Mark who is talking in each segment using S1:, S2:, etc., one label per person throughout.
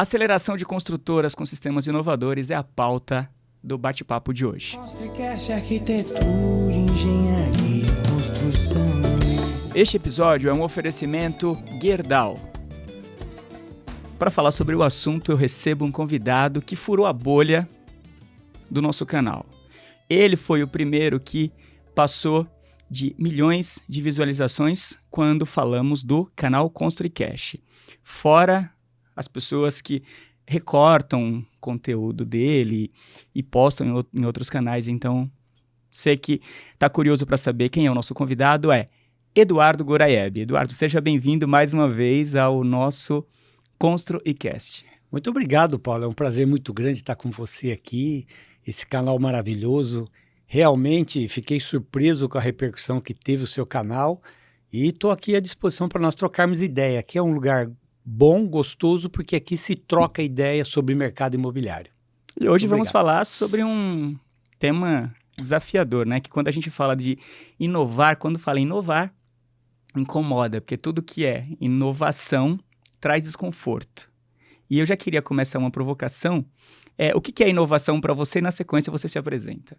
S1: Aceleração de construtoras com sistemas inovadores é a pauta do bate-papo de hoje.
S2: Construcast, arquitetura, engenharia, construção.
S1: Este episódio é um oferecimento Gerdau. Para falar sobre o assunto, eu recebo um convidado que furou a bolha do nosso canal. Ele foi o primeiro que passou de milhões de visualizações quando falamos do canal ConstruiCast. Fora as pessoas que recortam conteúdo dele e postam em outros canais. Então, você que está curioso para saber quem é o nosso convidado é Eduardo Goraieb. Eduardo, seja bem-vindo mais uma vez ao nosso ConstruiCast.
S3: Muito obrigado, Paulo. É um prazer muito grande estar com você aqui, esse canal maravilhoso. Realmente fiquei surpreso com a repercussão que teve o seu canal e estou aqui à disposição para nós trocarmos ideia. Aqui é um lugar bom, gostoso, porque aqui se troca ideia sobre mercado imobiliário.
S1: E hoje vamos falar sobre um tema desafiador, né? Que quando a gente fala de inovar, quando fala em inovar, incomoda, porque tudo que é inovação traz desconforto. E eu já queria começar uma provocação. O que é inovação para você? E na sequência você se apresenta.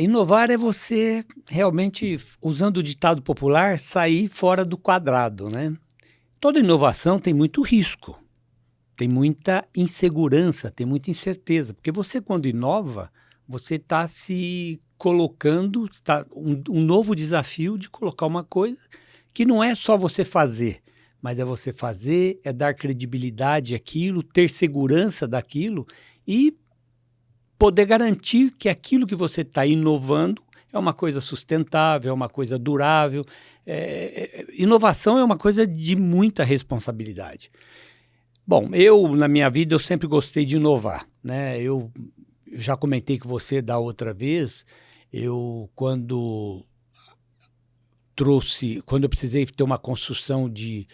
S3: Inovar é você realmente, usando o ditado popular, sair fora do quadrado, né? Toda inovação tem muito risco, tem muita insegurança, tem muita incerteza, porque você quando inova, você está se colocando, um novo desafio de colocar uma coisa que não é só você fazer, mas é você fazer, é dar credibilidade àquilo, ter segurança daquilo e poder garantir que aquilo que você está inovando é uma coisa sustentável, é uma coisa durável. Inovação é uma coisa de muita responsabilidade. Bom, na minha vida, eu sempre gostei de inovar, né? Eu já comentei com você da outra vez, quando eu precisei ter uma construção de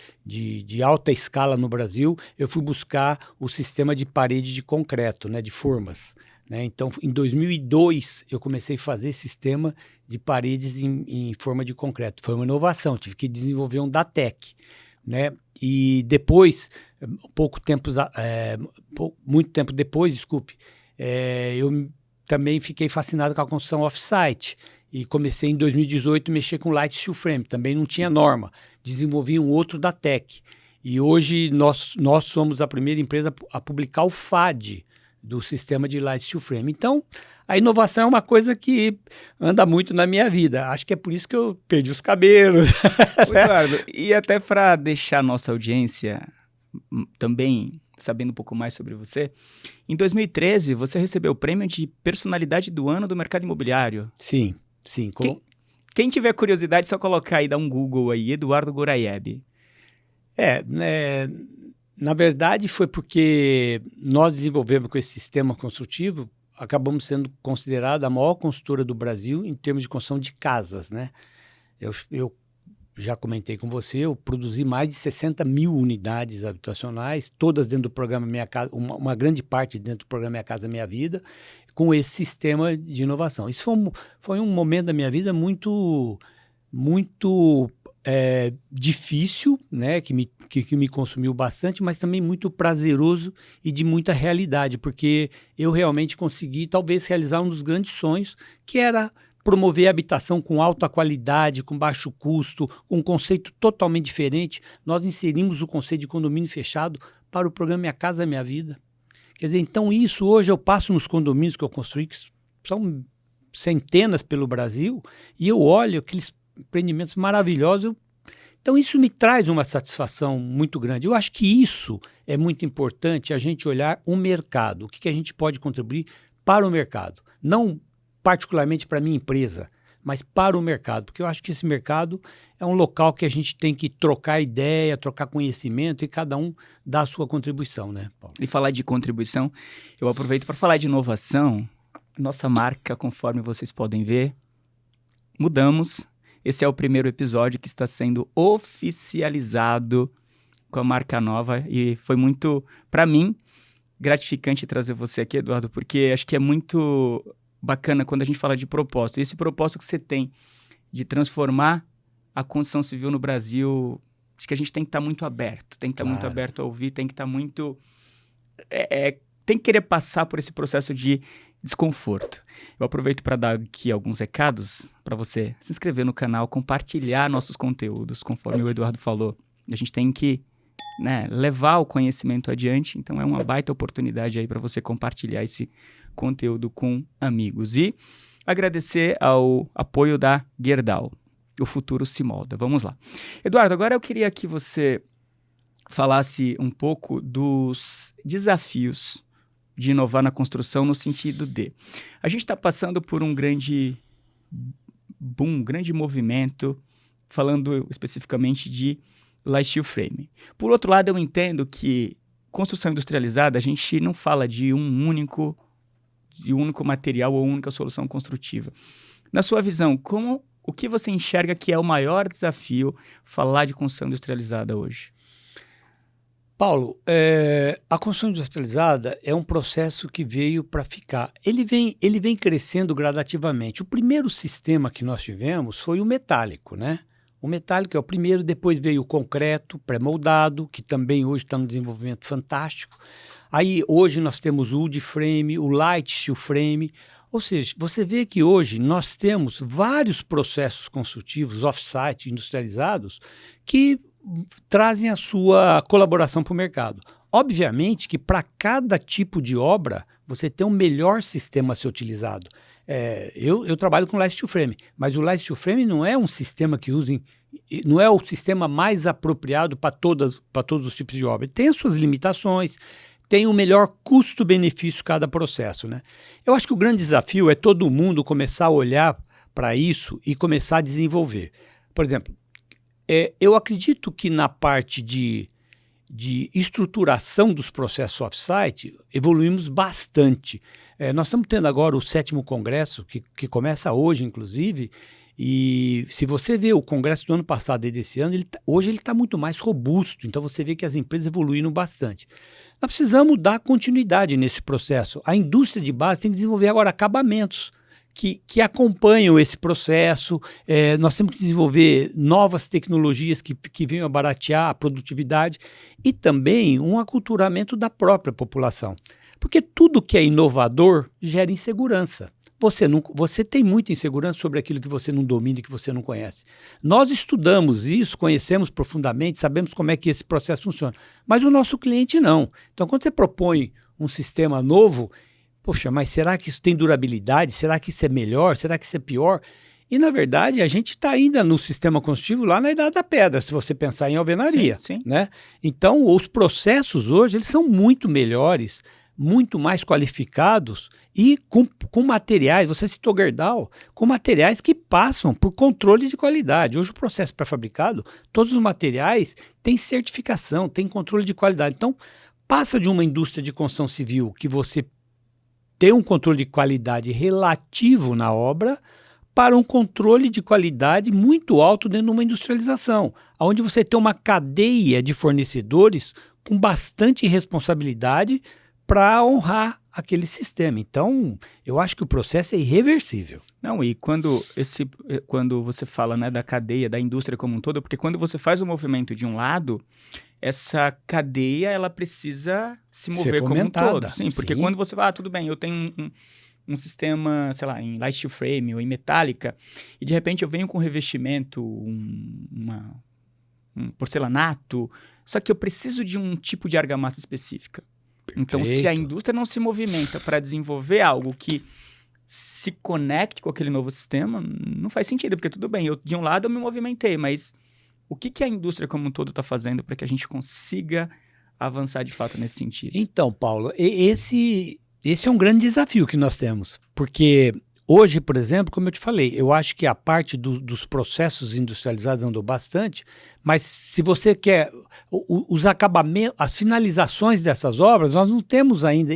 S3: alta escala no Brasil, eu fui buscar o sistema de parede de concreto, né, de formas. Né? Então, em 2002, eu comecei a fazer sistema de paredes em forma de concreto. Foi uma inovação, tive que desenvolver um DATEC. Né? E depois, muito tempo depois, eu também fiquei fascinado com a construção off-site. E comecei em 2018 a mexer com light steel frame, também não tinha norma. Desenvolvi um outro DATEC. E hoje nós somos a primeira empresa a publicar o FAD, do sistema de light steel frame. Então, a inovação é uma coisa que anda muito na minha vida. Acho que é por isso que eu perdi os cabelos.
S1: Eduardo, e até para deixar a nossa audiência também sabendo um pouco mais sobre você, em 2013 você recebeu o prêmio de personalidade do ano do mercado imobiliário.
S3: Sim.
S1: Quem tiver curiosidade, só colocar aí, dá um Google aí, Eduardo Goraieb.
S3: Na verdade, foi porque nós desenvolvemos com esse sistema construtivo, acabamos sendo considerada a maior construtora do Brasil em termos de construção de casas, né? Eu já comentei com você, eu produzi mais de 60 mil unidades habitacionais, todas dentro do programa Minha Casa, uma grande parte dentro do programa Minha Casa Minha Vida, com esse sistema de inovação. Isso foi um momento da minha vida muito difícil, né, que me consumiu bastante, mas também muito prazeroso e de muita realidade, porque eu realmente consegui talvez realizar um dos grandes sonhos, que era promover a habitação com alta qualidade, com baixo custo, com um conceito totalmente diferente. Nós inserimos o conceito de condomínio fechado para o programa Minha Casa Minha Vida. Quer dizer, então isso hoje eu passo nos condomínios que eu construí, que são centenas pelo Brasil, e eu olho aqueles empreendimentos maravilhosos. Então isso me traz uma satisfação muito grande. Eu acho que isso é muito importante, a gente olhar o mercado, o que a gente pode contribuir para o mercado. Não particularmente para a minha empresa, mas para o mercado, porque eu acho que esse mercado é um local que a gente tem que trocar ideia, trocar conhecimento e cada um dá a sua contribuição, né, Paulo?
S1: E falar de contribuição, eu aproveito para falar de inovação. Nossa marca, conforme vocês podem ver, mudamos. Esse é o primeiro episódio que está sendo oficializado com a marca nova e foi muito, para mim, gratificante trazer você aqui, Eduardo, porque acho que é muito bacana quando a gente fala de propósito. E esse propósito que você tem de transformar a construção civil no Brasil acho que a gente tem que estar muito aberto, tem que estar muito
S3: Claro.
S1: aberto a ouvir, tem que estar muito... tem que querer passar por esse processo de desconforto. Eu aproveito para dar aqui alguns recados para você se inscrever no canal, compartilhar nossos conteúdos, conforme o Eduardo falou. A gente tem que, né, levar o conhecimento adiante, então é uma baita oportunidade aí para você compartilhar esse conteúdo com amigos. E agradecer ao apoio da Gerdau. O futuro se molda. Vamos lá. Eduardo, agora eu queria que você falasse um pouco dos desafios de inovar na construção no sentido de... A gente está passando por um grande boom, um grande movimento, falando especificamente de light steel frame. Por outro lado, eu entendo que construção industrializada, a gente não fala de um único material ou única solução construtiva. Na sua visão, o que você enxerga que é o maior desafio falar de construção industrializada hoje?
S3: Paulo, a construção industrializada é um processo que veio para ficar. Ele vem crescendo gradativamente. O primeiro sistema que nós tivemos foi o metálico, né? O metálico é o primeiro, depois veio o concreto pré-moldado, que também hoje está num desenvolvimento fantástico. Aí hoje nós temos o wood frame, o light steel frame. Ou seja, você vê que hoje nós temos vários processos construtivos off-site industrializados que trazem a sua colaboração para o mercado. Obviamente que para cada tipo de obra você tem um melhor sistema a ser utilizado. Eu trabalho com light steel frame, mas o light steel frame não é um sistema que não é o sistema mais apropriado para todos os tipos de obra. Ele tem as suas limitações, tem o melhor custo-benefício cada processo, né? Eu acho que o grande desafio é todo mundo começar a olhar para isso e começar a desenvolver. Por exemplo, eu acredito que na parte de estruturação dos processos off-site, evoluímos bastante. Nós estamos tendo agora o 7º Congresso, que começa hoje, inclusive, e se você vê o Congresso do ano passado e desse ano, hoje ele está muito mais robusto, então você vê que as empresas evoluíram bastante. Nós precisamos dar continuidade nesse processo. A indústria de base tem que desenvolver agora acabamentos que acompanham esse processo. Nós temos que desenvolver novas tecnologias que venham a baratear a produtividade e também um aculturamento da própria população. Porque tudo que é inovador gera insegurança. Você tem muita insegurança sobre aquilo que você não domina e que você não conhece. Nós estudamos isso, conhecemos profundamente, sabemos como é que esse processo funciona, mas o nosso cliente não. Então, quando você propõe um sistema novo, poxa, mas será que isso tem durabilidade? Será que isso é melhor? Será que isso é pior? E, na verdade, a gente está ainda no sistema construtivo lá na Idade da Pedra, se você pensar em alvenaria.
S1: Sim.
S3: Né? Então, os processos hoje eles são muito melhores, muito mais qualificados e com materiais, você citou Gerdau, com materiais que passam por controle de qualidade. Hoje o processo pré-fabricado, todos os materiais têm certificação, têm controle de qualidade. Então, passa de uma indústria de construção civil que você tem um controle de qualidade relativo na obra para um controle de qualidade muito alto dentro de uma industrialização, onde você tem uma cadeia de fornecedores com bastante responsabilidade para honrar aquele sistema. Então, eu acho que o processo é irreversível.
S1: Não, e quando você fala, né, da cadeia, da indústria como um todo, porque quando você faz o movimento de um lado, essa cadeia ela precisa se mover como um todo. Sim, porque quando você vai, tudo bem, eu tenho um sistema, sei lá, em light steel frame ou em metálica, e de repente eu venho com revestimento, um porcelanato, só que eu preciso de um tipo de argamassa específica. Então, se a indústria não se movimenta para desenvolver algo que se conecte com aquele novo sistema, não faz sentido, porque tudo bem, de um lado eu me movimentei, mas o que a indústria como um todo está fazendo para que a gente consiga avançar de fato nesse sentido?
S3: Então, Paulo, esse é um grande desafio que nós temos, porque hoje, por exemplo, como eu te falei, eu acho que a parte dos processos industrializados andou bastante, mas se você quer os acabamentos, as finalizações dessas obras, nós não temos ainda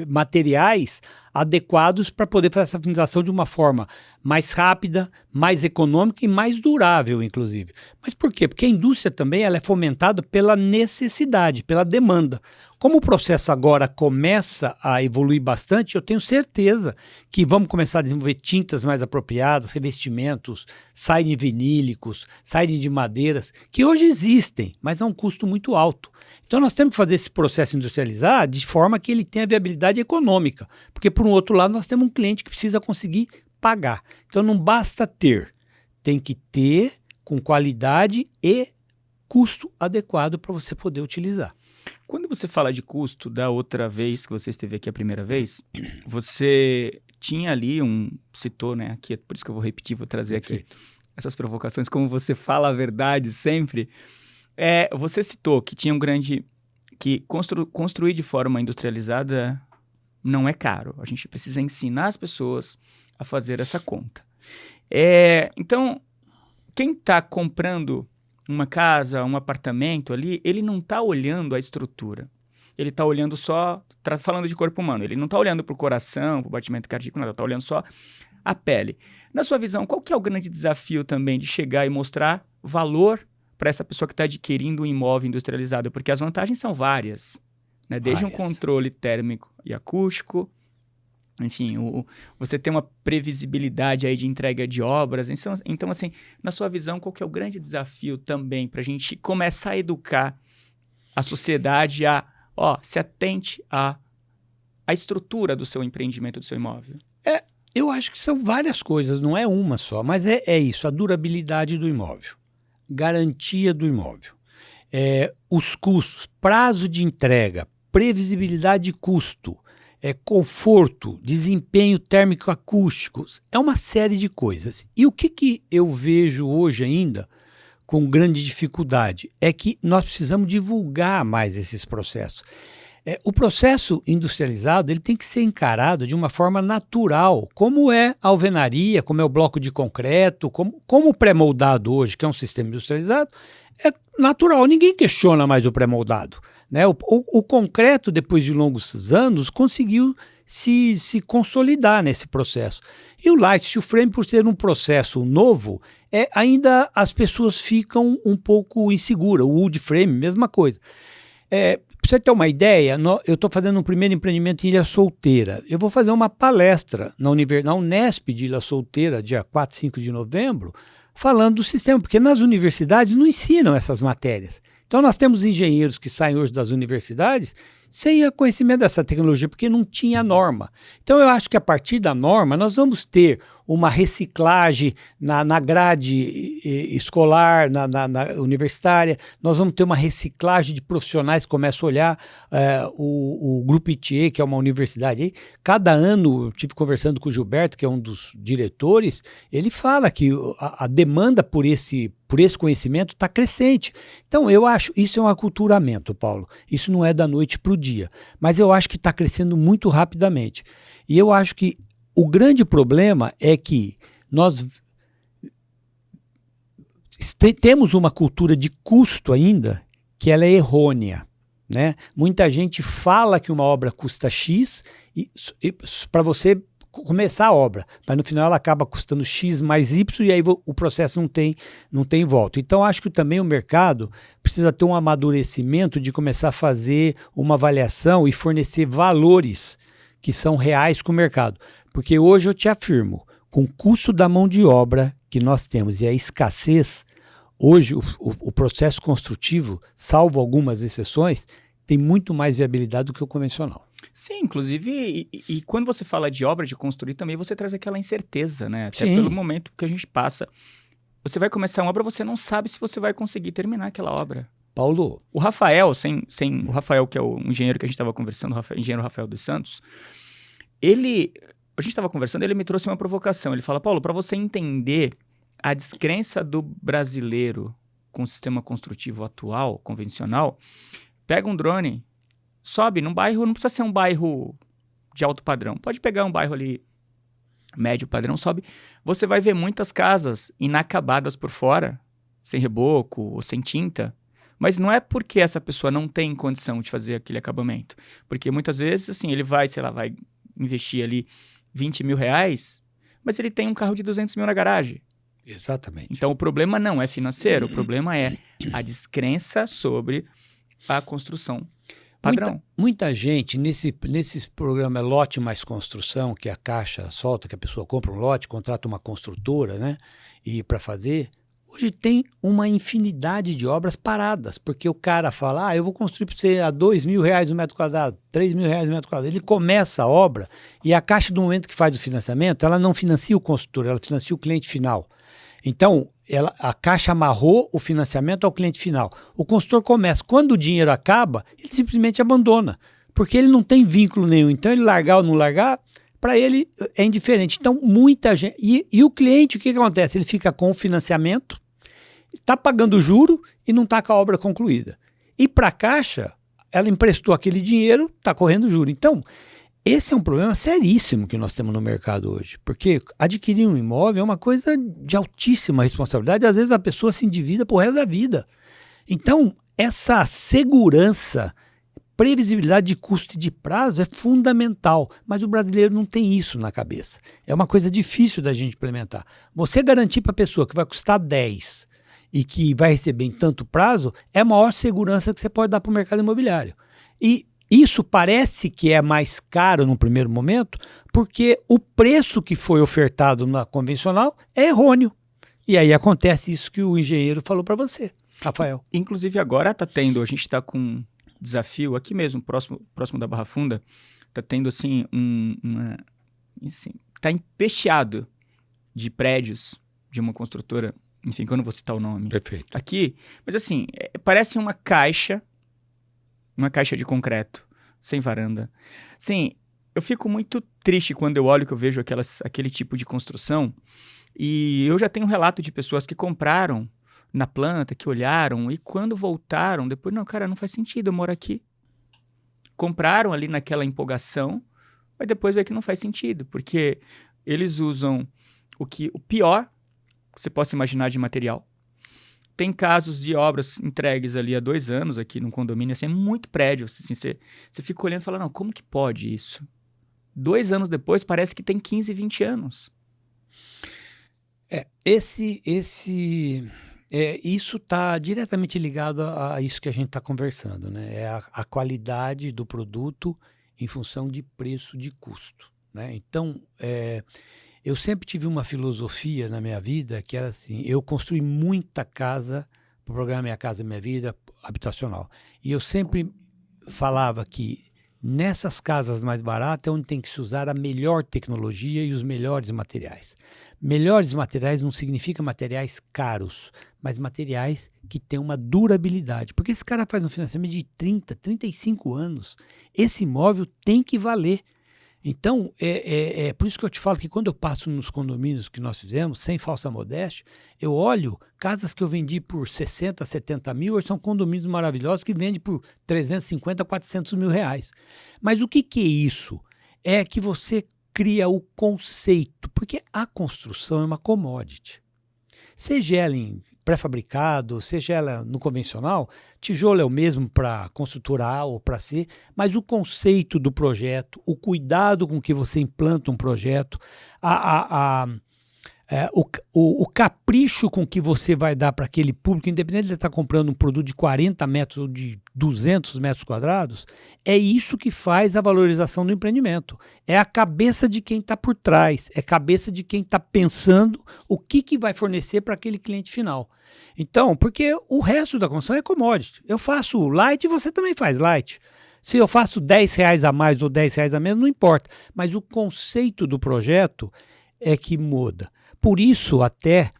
S3: materiais adequados para poder fazer essa finalização de uma forma mais rápida, mais econômica e mais durável, inclusive. Mas por quê? Porque a indústria também ela é fomentada pela necessidade, pela demanda. Como o processo agora começa a evoluir bastante, eu tenho certeza que vamos começar a desenvolver tintas mais apropriadas, revestimentos, siding vinílicos, siding de madeiras, que hoje existem, mas a um custo muito alto. Então nós temos que fazer esse processo industrializar de forma que ele tenha viabilidade econômica, porque por um outro lado nós temos um cliente que precisa conseguir pagar. Então não basta ter, tem que ter com qualidade e custo adequado para você poder utilizar.
S1: Quando você fala de custo, da outra vez que você esteve aqui a primeira vez, você tinha ali citou, né, aqui, por isso que eu vou repetir, vou trazer
S3: Perfeito.
S1: aqui essas provocações, como você fala a verdade sempre. Você citou que tinha que construir de forma industrializada não é caro. A gente precisa ensinar as pessoas a fazer essa conta. Então, quem está comprando uma casa, um apartamento ali, ele não está olhando a estrutura. Ele está olhando só, falando de corpo humano, ele não está olhando para o coração, para o batimento cardíaco, nada, está olhando só a pele. Na sua visão, qual que é o grande desafio também de chegar e mostrar valor para essa pessoa que está adquirindo um imóvel industrializado? Porque as vantagens são várias, né? Desde um controle térmico e acústico, enfim, você tem uma previsibilidade aí de entrega de obras. Então, assim, na sua visão, qual que é o grande desafio também para a gente começar a educar a sociedade se atente à estrutura do seu empreendimento, do seu imóvel?
S3: Eu acho que são várias coisas, não é uma só, mas é isso, a durabilidade do imóvel, garantia do imóvel, os custos, prazo de entrega, previsibilidade de custo, conforto, desempenho térmico acústico, é uma série de coisas. E o que eu vejo hoje ainda com grande dificuldade é que nós precisamos divulgar mais esses processos. O processo industrializado ele tem que ser encarado de uma forma natural, como é a alvenaria, como é o bloco de concreto, como o pré-moldado hoje, que é um sistema industrializado, é natural, ninguém questiona mais o pré-moldado. Né? O concreto, depois de longos anos, conseguiu se consolidar nesse processo. E o light steel frame, por ser um processo novo, ainda as pessoas ficam um pouco inseguras. O wood frame, mesma coisa. Para você ter uma ideia, eu estou fazendo um primeiro empreendimento em Ilha Solteira. Eu vou fazer uma palestra na Unesp de Ilha Solteira, dia 4, 5 de novembro, falando do sistema, porque nas universidades não ensinam essas matérias. Então nós temos engenheiros que saem hoje das universidades sem conhecimento dessa tecnologia, porque não tinha norma. Então eu acho que a partir da norma nós vamos ter uma reciclagem na grade escolar, na universitária, nós vamos ter uma reciclagem de profissionais que começam a olhar o Grupo ITIE, que é uma universidade aí. Cada ano, eu estive conversando com o Gilberto, que é um dos diretores, ele fala que a demanda por esse conhecimento está crescente. Então eu acho, isso é um aculturamento, Paulo, isso não é da noite para o dia, mas eu acho que está crescendo muito rapidamente. E eu acho que o grande problema é que nós temos uma cultura de custo ainda que ela é errônea, né? Muita gente fala que uma obra custa X para você começar a obra, mas no final ela acaba custando X mais Y e aí o processo não tem volta. Então acho que também o mercado precisa ter um amadurecimento de começar a fazer uma avaliação e fornecer valores que são reais com o mercado. Porque hoje eu te afirmo, com o custo da mão de obra que nós temos e a escassez, hoje o processo construtivo, salvo algumas exceções, tem muito mais viabilidade do que o convencional.
S1: Sim, inclusive, e quando você fala de obra, de construir, também você traz aquela incerteza, né? Até
S3: Sim.
S1: pelo momento que a gente passa. Você vai começar uma obra, você não sabe se você vai conseguir terminar aquela obra.
S3: Paulo,
S1: O Rafael, o Rafael, que é o engenheiro que a gente estava conversando, o engenheiro Rafael dos Santos, a gente estava conversando, ele me trouxe uma provocação. Ele fala, Paulo, para você entender a descrença do brasileiro com o sistema construtivo atual, convencional, pega um drone, sobe num bairro, não precisa ser um bairro de alto padrão, pode pegar um bairro ali médio padrão, sobe, você vai ver muitas casas inacabadas por fora, sem reboco ou sem tinta, mas não é porque essa pessoa não tem condição de fazer aquele acabamento, porque muitas vezes, assim, ele vai, sei lá, vai investir ali 20 mil reais, mas ele tem um carro de 200 mil na garagem.
S3: Exatamente.
S1: Então, o problema não é financeiro, o problema é a descrença sobre a construção padrão.
S3: Muita gente, nesses programas lote mais construção, que a Caixa solta, que a pessoa compra um lote, contrata uma construtora, né? E para fazer, hoje tem uma infinidade de obras paradas, porque o cara fala, eu vou construir para você a R$2.000 o metro quadrado, R$3.000 o metro quadrado. Ele começa a obra e a Caixa, do momento que faz o financiamento, ela não financia o construtor, ela financia o cliente final. Então, a Caixa amarrou o financiamento ao cliente final. O consultor começa. Quando o dinheiro acaba, ele simplesmente abandona, porque ele não tem vínculo nenhum. Então, ele largar ou não largar, para ele é indiferente. Então, muita gente... E o cliente, o que acontece? Ele fica com o financiamento, está pagando juro e não está com a obra concluída. E para a Caixa, ela emprestou aquele dinheiro, está correndo juro. Então, esse é um problema seríssimo que nós temos no mercado hoje, porque adquirir um imóvel é uma coisa de altíssima responsabilidade, às vezes a pessoa se endivida pro resto da vida. Então, essa segurança, previsibilidade de custo e de prazo é fundamental, mas o brasileiro não tem isso na cabeça. É uma coisa difícil da gente implementar. Você garantir para a pessoa que vai custar 10 e que vai receber em tanto prazo, é a maior segurança que você pode dar para o mercado imobiliário. E isso parece que é mais caro no primeiro momento, porque o preço que foi ofertado na convencional é errôneo. E aí acontece isso que o engenheiro falou para você, Rafael.
S1: Inclusive agora a gente está com um desafio aqui mesmo, próximo da Barra Funda, está tendo assim, está empesteado de prédios de uma construtora, enfim, que eu não vou citar o nome.
S3: Perfeito.
S1: Aqui, mas assim, parece uma caixa de concreto, sem varanda. Sim, eu fico muito triste quando eu olho, que eu vejo aquele tipo de construção, e eu já tenho um relato de pessoas que compraram na planta, que olharam, e quando voltaram, depois, não, cara, não faz sentido, eu moro aqui. Compraram ali naquela empolgação, mas depois vê que não faz sentido, porque eles usam o pior que você possa imaginar de material. Tem casos de obras entregues ali há 2 anos aqui num condomínio, assim, muito prédio, assim, você fica olhando e fala, não, como que pode isso? 2 anos depois parece que tem 15, 20 anos.
S3: Isso está diretamente ligado a isso que a gente está conversando, né? É a qualidade do produto em função de preço, de custo, né? Então, eu sempre tive uma filosofia na minha vida que era assim, eu construí muita casa para o programa Minha Casa Minha Vida habitacional. E eu sempre falava que nessas casas mais baratas é onde tem que se usar a melhor tecnologia e os melhores materiais. Melhores materiais não significa materiais caros, mas materiais que têm uma durabilidade. Porque esse cara faz um financiamento de 30, 35 anos. Esse imóvel tem que valer. Então, é por isso que eu te falo que quando eu passo nos condomínios que nós fizemos, sem falsa modéstia, eu olho casas que eu vendi por 60, 70 mil, hoje são condomínios maravilhosos que vendem por 350, 400 mil reais. Mas o que é isso? É que você cria o conceito, porque a construção é uma commodity. Seja ela em pré-fabricado, seja ela no convencional, tijolo é o mesmo para construtora A ou para C, mas o conceito do projeto, o cuidado com que você implanta um projeto, o capricho com que você vai dar para aquele público, independente de ele estar comprando um produto de 40 metros ou de 200 metros quadrados, é isso que faz a valorização do empreendimento. É a cabeça de quem está por trás, é a cabeça de quem está pensando o que vai fornecer para aquele cliente final. Então, porque o resto da construção é commodity. Eu faço light e você também faz light. Se eu faço R$10 a mais ou R$10 a menos, não importa. Mas o conceito do projeto é que muda. Por isso, até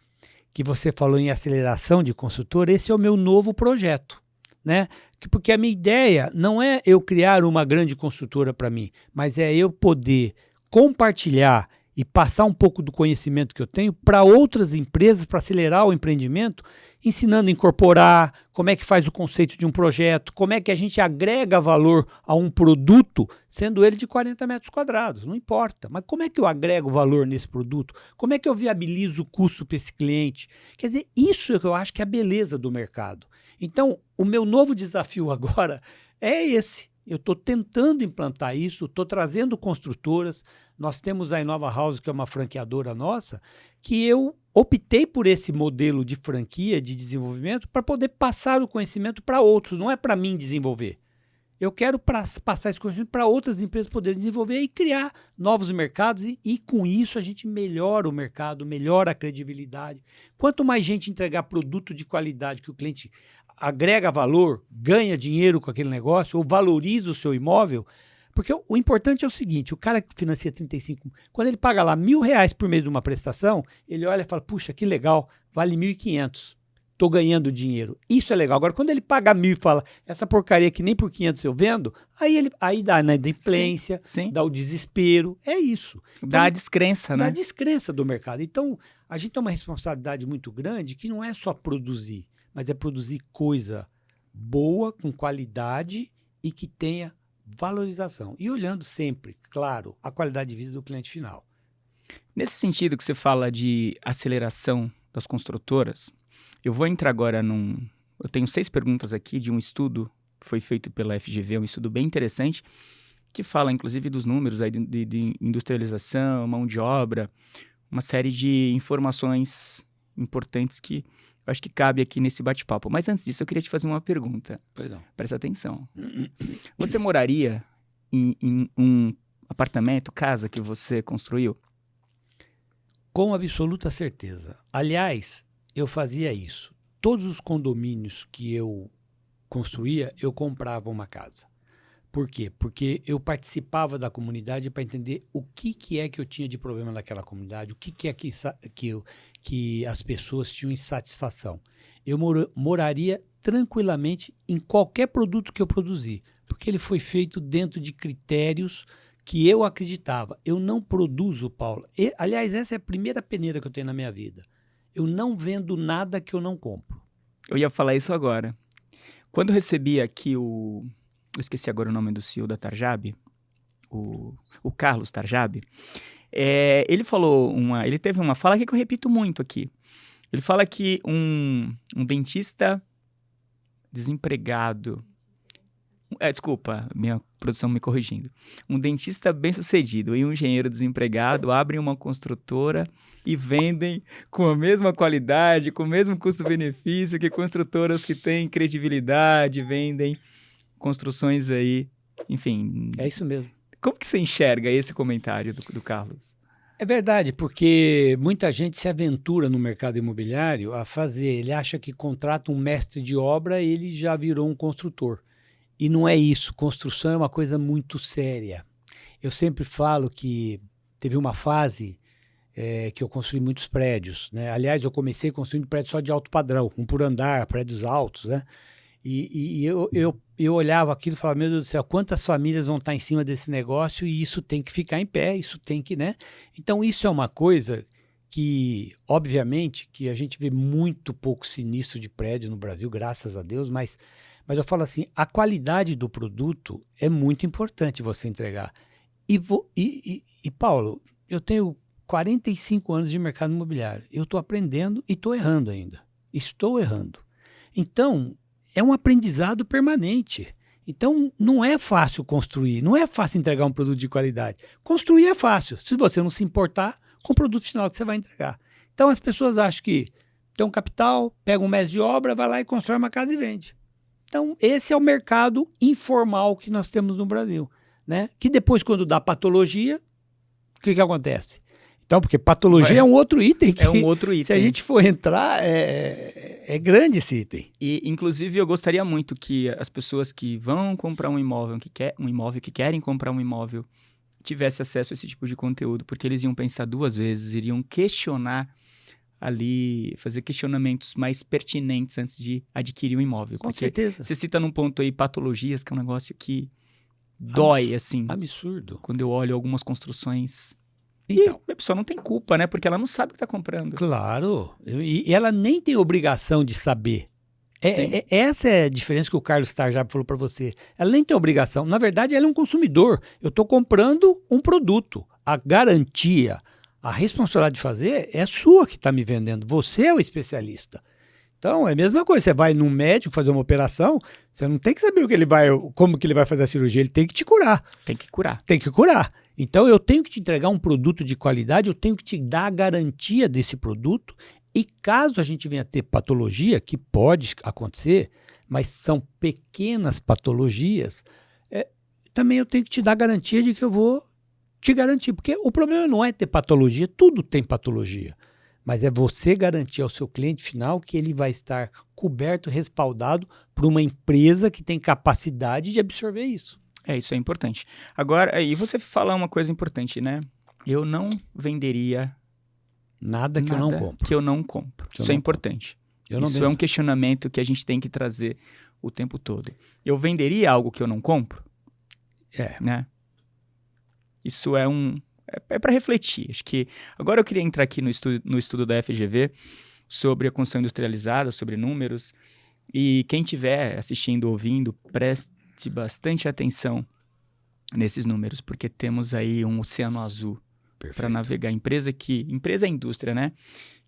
S3: que você falou em aceleração de consultor, esse é o meu novo projeto, né? Porque a minha ideia não é eu criar uma grande consultora para mim, mas é eu poder compartilhar e passar um pouco do conhecimento que eu tenho para outras empresas, para acelerar o empreendimento, ensinando a incorporar, como é que faz o conceito de um projeto, como é que a gente agrega valor a um produto, sendo ele de 40 metros quadrados, não importa. Mas como é que eu agrego valor nesse produto? Como é que eu viabilizo o custo para esse cliente? Quer dizer, isso é que eu acho que é a beleza do mercado. Então, o meu novo desafio agora é esse. Eu estou tentando implantar isso, estou trazendo construtoras. Nós temos a Inova House, que é uma franqueadora nossa, que eu optei por esse modelo de franquia, de desenvolvimento, para poder passar o conhecimento para outros, não é para mim desenvolver. Eu quero passar esse conhecimento para outras empresas poderem desenvolver e criar novos mercados e com isso a gente melhora o mercado, melhora a credibilidade. Quanto mais gente entregar produto de qualidade que o cliente agrega valor, ganha dinheiro com aquele negócio ou valoriza o seu imóvel, porque o importante é o seguinte, o cara que financia 35, quando ele paga lá R$1.000 por mês de uma prestação, ele olha e fala, puxa, que legal, vale 1.500. Estou ganhando dinheiro. Isso é legal. Agora, quando ele paga 1.000 e fala, essa porcaria que nem por 500 eu vendo, aí dá a inadimplência, dá o desespero. É isso. Então,
S1: dá a descrença, né?
S3: Dá a descrença do mercado. Então, a gente tem uma responsabilidade muito grande que não é só produzir, mas é produzir coisa boa, com qualidade e que tenha valorização. E olhando sempre, claro, a qualidade de vida do cliente final.
S1: Nesse sentido que você fala de aceleração das construtoras, eu vou entrar agora eu tenho 6 perguntas aqui de um estudo que foi feito pela FGV, um estudo bem interessante, que fala inclusive dos números aí de industrialização, mão de obra, uma série de informações importantes que eu acho que cabe aqui nesse bate-papo. Mas antes disso, eu queria te fazer uma pergunta.
S3: Perdão.
S1: Presta atenção. Você moraria em um apartamento, casa que você construiu?
S3: Com absoluta certeza. Aliás, eu fazia isso. Todos os condomínios que eu construía, eu comprava uma casa. Por quê? Porque eu participava da comunidade para entender o que é que eu tinha de problema naquela comunidade, o que é que as pessoas tinham insatisfação. Eu moraria tranquilamente em qualquer produto que eu produzi, porque ele foi feito dentro de critérios que eu acreditava. Eu não produzo, Paulo. Aliás, essa é a primeira peneira que eu tenho na minha vida. Eu não vendo nada que eu não compro.
S1: Eu ia falar isso agora. Quando eu recebi aqui eu esqueci agora o nome do CEO da Tarjab, o Carlos Tarjab, ele teve uma fala que eu repito muito aqui. Ele fala que um dentista desempregado... desculpa, minha produção me corrigindo. Um dentista bem-sucedido e um engenheiro desempregado abrem uma construtora e vendem com a mesma qualidade, com o mesmo custo-benefício que construtoras que têm credibilidade, vendem construções aí, enfim.
S3: É isso mesmo.
S1: Como que você enxerga esse comentário do Carlos?
S3: É verdade, porque muita gente se aventura no mercado imobiliário a fazer. Ele acha que contrata um mestre de obra e ele já virou um construtor. E não é isso. Construção é uma coisa muito séria. Eu sempre falo que teve uma fase que eu construí muitos prédios, né? Aliás, eu comecei construindo prédios só de alto padrão, um por andar, prédios altos, né? E eu olhava aquilo e falava, meu Deus do céu, quantas famílias vão estar em cima desse negócio e isso tem que ficar em pé, isso tem que, né? Então, isso é uma coisa que, obviamente, que a gente vê muito pouco sinistro de prédio no Brasil, graças a Deus, mas eu falo assim, a qualidade do produto é muito importante você entregar. E Paulo, eu tenho 45 anos de mercado imobiliário, eu estou aprendendo e estou errando ainda. Estou errando. Então, é um aprendizado permanente. Então, não é fácil construir, não é fácil entregar um produto de qualidade. Construir é fácil, se você não se importar com o produto final que você vai entregar. Então, as pessoas acham que tem um capital, pega um mestre de obra, vai lá e constrói uma casa e vende. Então, esse é o mercado informal que nós temos no Brasil, né? Que depois, quando dá patologia, o que acontece? Então, porque patologia é um outro item.
S1: É um outro item.
S3: Se a gente for entrar, é grande esse item.
S1: E, inclusive, eu gostaria muito que as pessoas que vão comprar um imóvel, que querem comprar um imóvel, tivessem acesso a esse tipo de conteúdo, porque eles iam pensar 2 vezes, iriam questionar ali, fazer questionamentos mais pertinentes antes de adquirir um imóvel.
S3: Com certeza.
S1: Você cita num ponto aí patologias, que é um negócio que dói, assim.
S3: Absurdo.
S1: Quando eu olho algumas construções...
S3: Então,
S1: e a pessoa não tem culpa, né? Porque ela não sabe o que está comprando.
S3: Claro. E ela nem tem obrigação de saber. Essa é a diferença que o Carlos Tarjab falou para você. Ela nem tem obrigação. Na verdade, ela é um consumidor. Eu estou comprando um produto. A garantia, a responsabilidade de fazer é sua que está me vendendo. Você é o especialista. Então, é a mesma coisa. Você vai num médico fazer uma operação, você não tem que saber como que ele vai fazer a cirurgia, ele tem que te curar.
S1: Tem que curar.
S3: Tem que curar. Então, eu tenho que te entregar um produto de qualidade, eu tenho que te dar a garantia desse produto, e caso a gente venha ter patologia, que pode acontecer, mas são pequenas patologias, também eu tenho que te dar a garantia de que eu vou te garantir. Porque o problema não é ter patologia, tudo tem patologia. Mas é você garantir ao seu cliente final que ele vai estar coberto, respaldado por uma empresa que tem capacidade de absorver isso.
S1: Isso é importante. Agora, aí você fala uma coisa importante, né? Eu não venderia
S3: nada que eu não compro.
S1: Que eu não compro. Isso é importante. Isso é um questionamento que a gente tem que trazer o tempo todo. Eu venderia algo que eu não compro? Né? Isso é para refletir. Acho que agora eu queria entrar aqui no estudo da FGV sobre a construção industrializada, sobre números. E quem estiver assistindo, ouvindo, preste bastante atenção nesses números, porque temos aí um oceano azul para navegar. Empresa é indústria, né?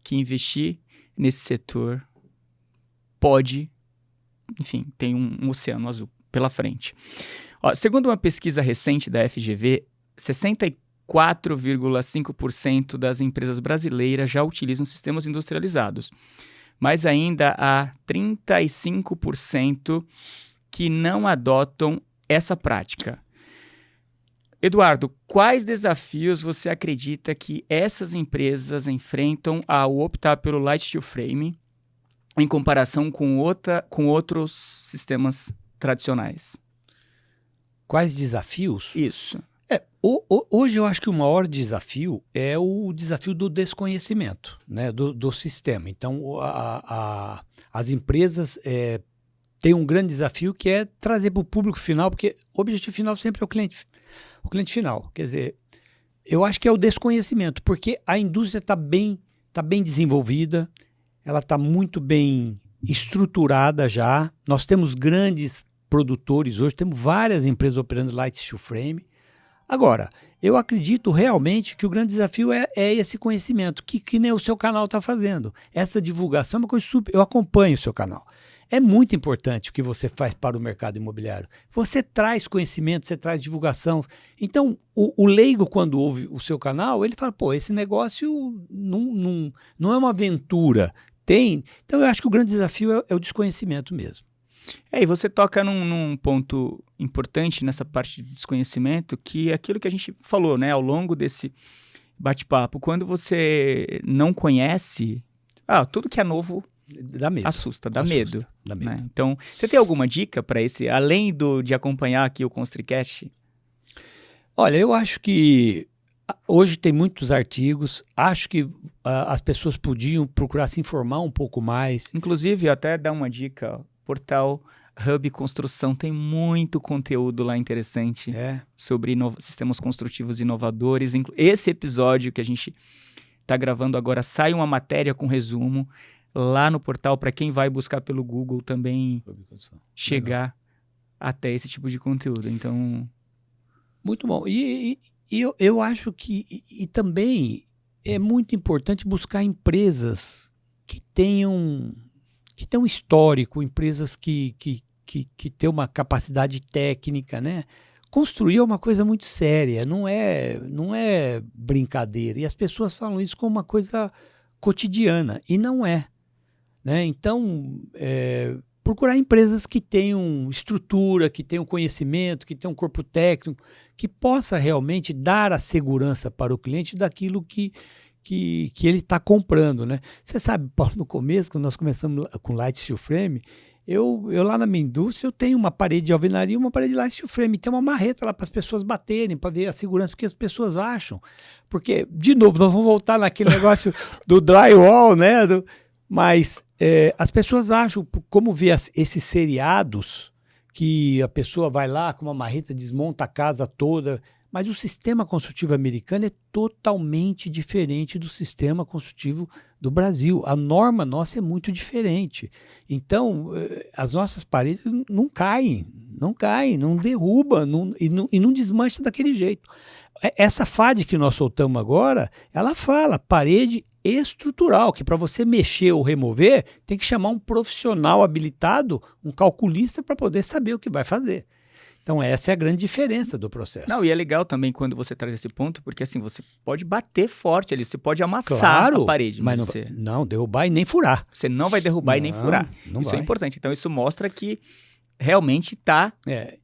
S1: Que investir nesse setor pode, enfim, tem um oceano azul pela frente. Segundo uma pesquisa recente da FGV, 64,5% das empresas brasileiras já utilizam sistemas industrializados, mas ainda há 35% que não adotam essa prática. Eduardo, quais desafios você acredita que essas empresas enfrentam ao optar pelo Light Steel Frame em comparação com outros sistemas tradicionais?
S3: Quais desafios?
S1: Isso.
S3: Hoje eu acho que o maior desafio é o desafio do desconhecimento, né, do sistema. Então, as empresas têm um grande desafio que é trazer para o público final, porque o objetivo final sempre é o cliente final. Quer dizer, eu acho que é o desconhecimento, porque a indústria está bem desenvolvida, ela está muito bem estruturada já. Nós temos grandes produtores hoje, temos várias empresas operando Light Steel Frame. Agora, eu acredito realmente que o grande desafio é esse conhecimento, que nem o seu canal está fazendo. Essa divulgação é uma coisa super... Eu acompanho o seu canal. É muito importante o que você faz para o mercado imobiliário. Você traz conhecimento, você traz divulgação. Então, o leigo, quando ouve o seu canal, ele fala, esse negócio não é uma aventura. Então, eu acho que o grande desafio é o desconhecimento mesmo.
S1: E você toca num ponto importante nessa parte de desconhecimento, que é aquilo que a gente falou, né, ao longo desse bate-papo. Quando você não conhece, tudo que é novo
S3: dá medo.
S1: Dá medo. Né? Então, você tem alguma dica para esse, além de acompanhar aqui o ConstriCast?
S3: Olha, eu acho que hoje tem muitos artigos, acho que as pessoas podiam procurar se informar um pouco mais.
S1: Inclusive, até dar uma dica, portal Hub Construção, tem muito conteúdo lá interessante sobre sistemas construtivos inovadores. Esse episódio que a gente está gravando agora, sai uma matéria com resumo lá no portal, para quem vai buscar pelo Google também chegar até esse tipo de conteúdo. Então,
S3: muito bom. E eu acho que também é muito importante buscar empresas que tenham histórico, empresas que têm uma capacidade técnica, né? Construir é uma coisa muito séria, não é brincadeira. E as pessoas falam isso como uma coisa cotidiana, e não é. Né? Então, procurar empresas que tenham estrutura, que tenham conhecimento, que tenham corpo técnico, que possa realmente dar a segurança para o cliente daquilo que ele está comprando, né? Você sabe, Paulo, no começo, quando nós começamos com Light Steel Frame, eu lá na minha indústria, eu tenho uma parede de alvenaria e uma parede de Light Steel Frame, tem uma marreta lá para as pessoas baterem, para ver a segurança, porque as pessoas acham. Porque, de novo, nós vamos voltar naquele negócio do drywall, né? Mas as pessoas acham, como vê esses seriados, que a pessoa vai lá com uma marreta, desmonta a casa toda. Mas o sistema construtivo americano é totalmente diferente do sistema construtivo do Brasil. A norma nossa é muito diferente. Então, as nossas paredes não caem, não derrubam e não desmancha daquele jeito. Essa FAD que nós soltamos agora, ela fala, parede estrutural, que para você mexer ou remover, tem que chamar um profissional habilitado, um calculista, para poder saber o que vai fazer. Então, essa é a grande diferença do processo.
S1: Não, e é legal também quando você traz esse ponto, porque assim, você pode bater forte ali, você pode amassar
S3: Claro,
S1: a parede.
S3: mas não derrubar e nem furar.
S1: Você não vai derrubar e nem furar. Isso é importante. Então, isso mostra que realmente está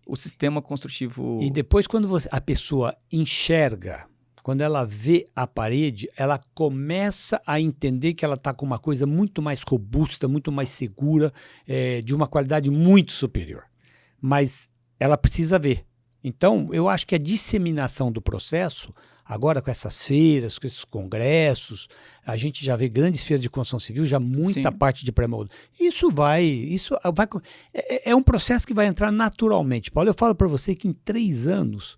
S1: o sistema construtivo...
S3: E depois, quando a pessoa enxerga, quando ela vê a parede, ela começa a entender que ela está com uma coisa muito mais robusta, muito mais segura, de uma qualidade muito superior. Mas ela precisa ver. Então, eu acho que a disseminação do processo, agora com essas feiras, com esses congressos, a gente já vê grandes feiras de construção civil, já muita parte de pré-molde. Isso vai... É um processo que vai entrar naturalmente. Paulo, eu falo para você que em 3 anos...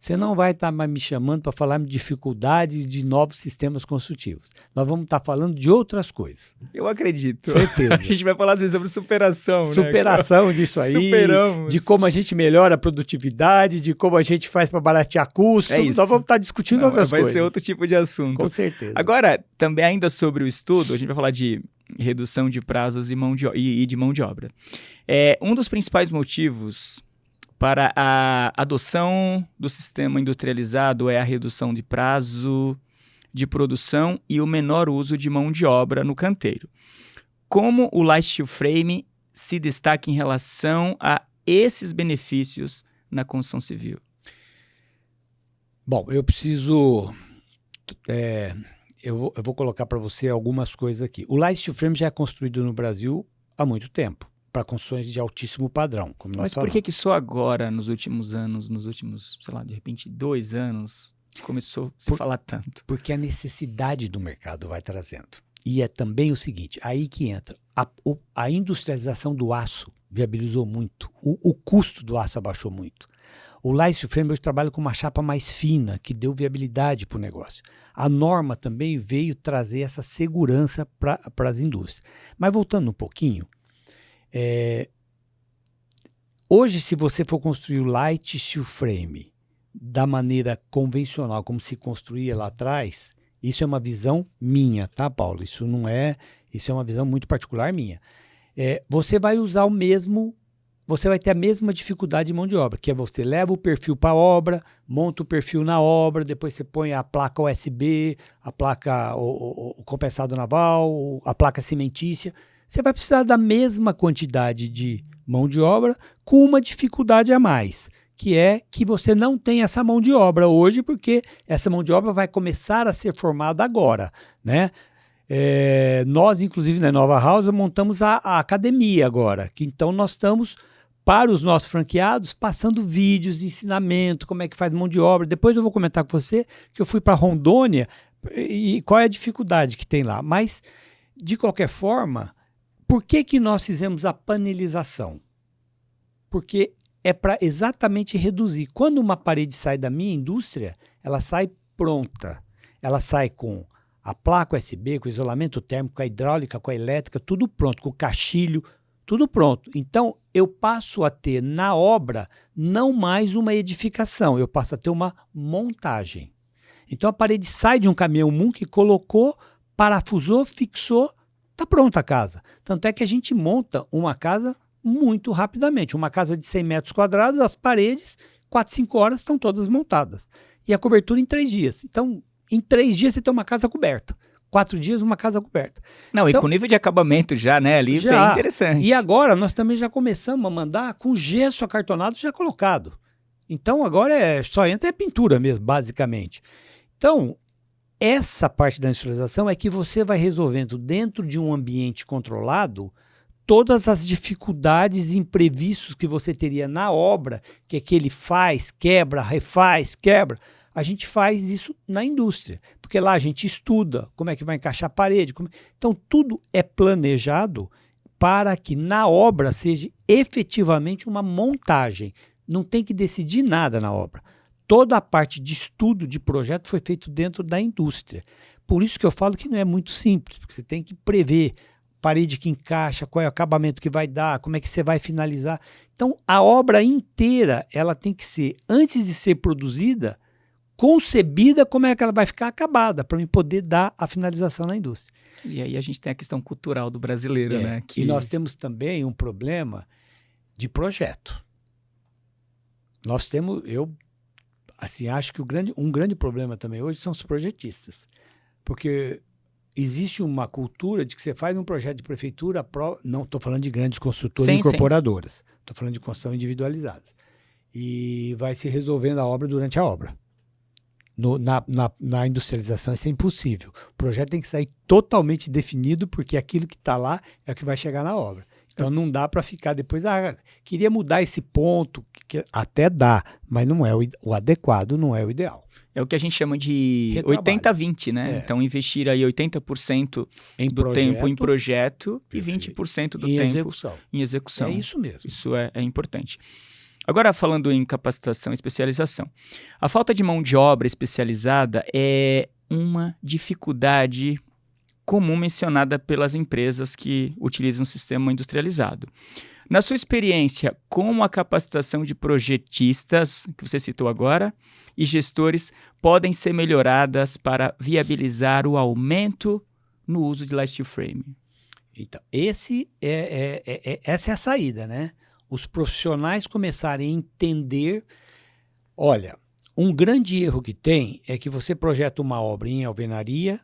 S3: Você não vai estar mais me chamando para falar de dificuldades de novos sistemas construtivos. Nós vamos estar falando de outras coisas.
S1: Eu acredito.
S3: Certeza.
S1: A gente vai falar assim, sobre superação.
S3: Superação, né? Disso aí.
S1: Superamos.
S3: De como a gente melhora a produtividade, de como a gente faz para baratear custo. Nós vamos estar discutindo outras coisas.
S1: Vai ser outro tipo de assunto.
S3: Com certeza.
S1: Agora, também ainda sobre o estudo, a gente vai falar de redução de prazos e de mão de obra. Um dos principais motivos para a adoção do sistema industrializado é a redução de prazo de produção e o menor uso de mão de obra no canteiro. Como o Light Steel Frame se destaca em relação a esses benefícios na construção civil?
S3: Bom, eu preciso... eu vou colocar para você algumas coisas aqui. O Light Steel Frame já é construído no Brasil há muito tempo, para construções de altíssimo padrão, como nós falamos.
S1: Mas por que só agora, nos últimos anos, sei lá, de repente 2 anos, começou a se falar tanto?
S3: Porque a necessidade do mercado vai trazendo. E é também o seguinte, aí que entra, a industrialização do aço viabilizou muito, o custo do aço abaixou muito. O Light Steel Frame hoje trabalha com uma chapa mais fina, que deu viabilidade para o negócio. A norma também veio trazer essa segurança para as indústrias. Mas voltando um pouquinho, hoje, se você for construir o Light Steel Frame da maneira convencional, como se construía lá atrás, isso é uma visão minha, tá, Paulo? Isso é uma visão muito particular minha. Você vai usar você vai ter a mesma dificuldade de mão de obra, que é você leva o perfil para a obra, monta o perfil na obra, depois você põe a placa USB, a placa o compensado naval, a placa cimentícia. Você vai precisar da mesma quantidade de mão de obra com uma dificuldade a mais, que é que você não tem essa mão de obra hoje, porque essa mão de obra vai começar a ser formada agora, né? Nós, inclusive, na Nova House, montamos a academia agora, que então nós estamos, para os nossos franqueados, passando vídeos de ensinamento, como é que faz mão de obra. Depois eu vou comentar com você que eu fui para Rondônia e qual é a dificuldade que tem lá. Mas, de qualquer forma... Por que nós fizemos a panelização? Porque é para exatamente reduzir. Quando uma parede sai da minha indústria, ela sai pronta. Ela sai com a placa USB, com o isolamento térmico, com a hidráulica, com a elétrica, tudo pronto, com o caixilho, tudo pronto. Então, eu passo a ter na obra não mais uma edificação, eu passo a ter uma montagem. Então, a parede sai de um caminhão Munch, colocou, parafusou, fixou, está pronta a casa. Tanto é que a gente monta uma casa muito rapidamente. Uma casa de 100 metros quadrados, as paredes, 4, 5 horas estão todas montadas. E a cobertura em 3 dias. Então, em 3 dias você tem uma casa coberta. 4 dias, uma casa coberta.
S1: Não, então, e com nível de acabamento já, né, ali, bem interessante.
S3: E agora nós também já começamos a mandar com gesso acartonado já colocado. Então, agora só entra pintura mesmo, basicamente. Então, essa parte da industrialização é que você vai resolvendo dentro de um ambiente controlado todas as dificuldades e imprevistos que você teria na obra, que é que ele faz, quebra, refaz, quebra. A gente faz isso na indústria, porque lá a gente estuda como é que vai encaixar a parede. Então, tudo é planejado para que na obra seja efetivamente uma montagem. Não tem que decidir nada na obra. Toda a parte de estudo de projeto foi feito dentro da indústria. Por isso que eu falo que não é muito simples, porque você tem que prever parede que encaixa, qual é o acabamento que vai dar, como é que você vai finalizar. Então, a obra inteira ela tem que ser, antes de ser produzida, concebida, como é que ela vai ficar acabada, para mim poder dar a finalização na indústria.
S1: E aí a gente tem a questão cultural do brasileiro, né?
S3: E nós temos também um problema de projeto. Nós temos, assim, acho que um grande problema também hoje são os projetistas. Porque existe uma cultura de que você faz um projeto de prefeitura, não estou falando de grandes construtoras e incorporadoras, estou falando de construção individualizadas. E vai se resolvendo a obra durante a obra. Na industrialização isso é impossível. O projeto tem que sair totalmente definido, porque aquilo que está lá é o que vai chegar na obra. Então não dá para ficar depois, queria mudar esse ponto, que até dá, mas não é o adequado, não é o ideal.
S1: É o que a gente chama de 80-20, né? Então investir aí 80% do tempo em projeto e 20% do tempo em execução.
S3: É isso mesmo.
S1: Isso é importante. Agora, falando em capacitação e especialização, a falta de mão de obra especializada é uma dificuldade comum mencionada pelas empresas que utilizam o sistema industrializado. Na sua experiência, como a capacitação de projetistas, que você citou agora, e gestores podem ser melhoradas para viabilizar o aumento no uso de light steel frame?
S3: Então, essa é a saída, né? Os profissionais começarem a entender. Olha, um grande erro que tem é que você projeta uma obra em alvenaria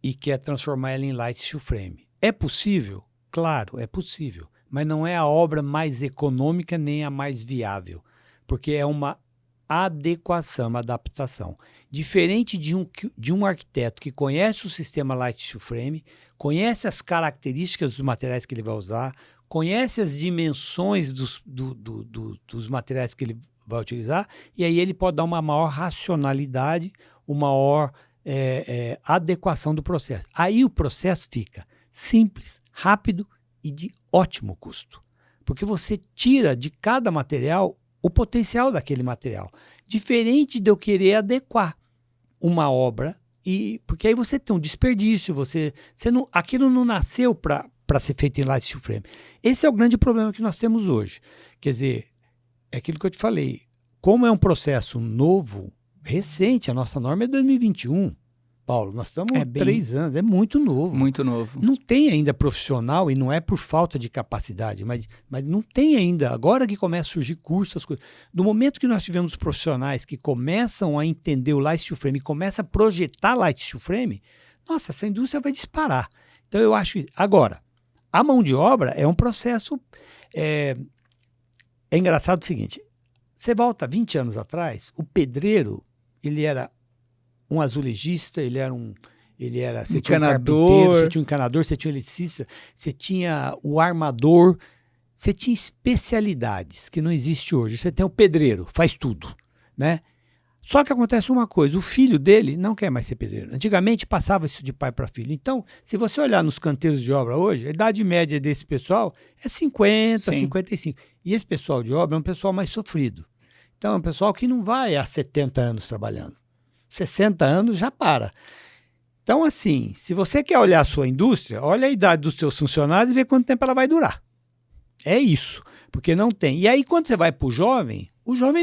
S3: e quer transformar ela em light steel frame. É possível? Claro, é possível. Mas não é a obra mais econômica nem a mais viável, porque é uma adequação, uma adaptação. Diferente de um arquiteto que conhece o sistema light steel frame, conhece as características dos materiais que ele vai usar, conhece as dimensões dos materiais que ele vai utilizar, e aí ele pode dar uma maior racionalidade, uma maior adequação do processo. Aí o processo fica simples, rápido e de ótimo custo, porque você tira de cada material o potencial daquele material, diferente de eu querer adequar uma obra, porque aí você tem um desperdício, aquilo não nasceu para ser feito em light steel frame. Esse é o grande problema que nós temos hoje. Quer dizer, é aquilo que eu te falei, como é um processo novo, recente, a nossa norma é 2021, Paulo, nós estamos há 3 anos, é muito novo.
S1: Muito novo.
S3: Não tem ainda profissional, e não é por falta de capacidade, mas não tem ainda. Agora que começa a surgir cursos, as coisas. Do momento que nós tivemos profissionais que começam a entender o light steel frame e começam a projetar light steel frame, nossa, essa indústria vai disparar. Então eu acho... Agora, a mão de obra é um processo... É engraçado o seguinte, você volta 20 anos atrás, o pedreiro, ele era um azulejista, você tinha um carpinteiro, você tinha um encanador, você tinha um eletricista, você tinha o armador, você tinha especialidades que não existe hoje. Você tem o pedreiro, faz tudo, né? Só que acontece uma coisa, o filho dele não quer mais ser pedreiro. Antigamente passava isso de pai para filho. Então, se você olhar nos canteiros de obra hoje, a idade média desse pessoal é 50, 55. E esse pessoal de obra é um pessoal mais sofrido. Então, é um pessoal que não vai há 70 anos trabalhando. 60 anos já para. Então, assim, se você quer olhar a sua indústria, olha a idade dos seus funcionários e vê quanto tempo ela vai durar. É isso, porque não tem. E aí, quando você vai para o jovem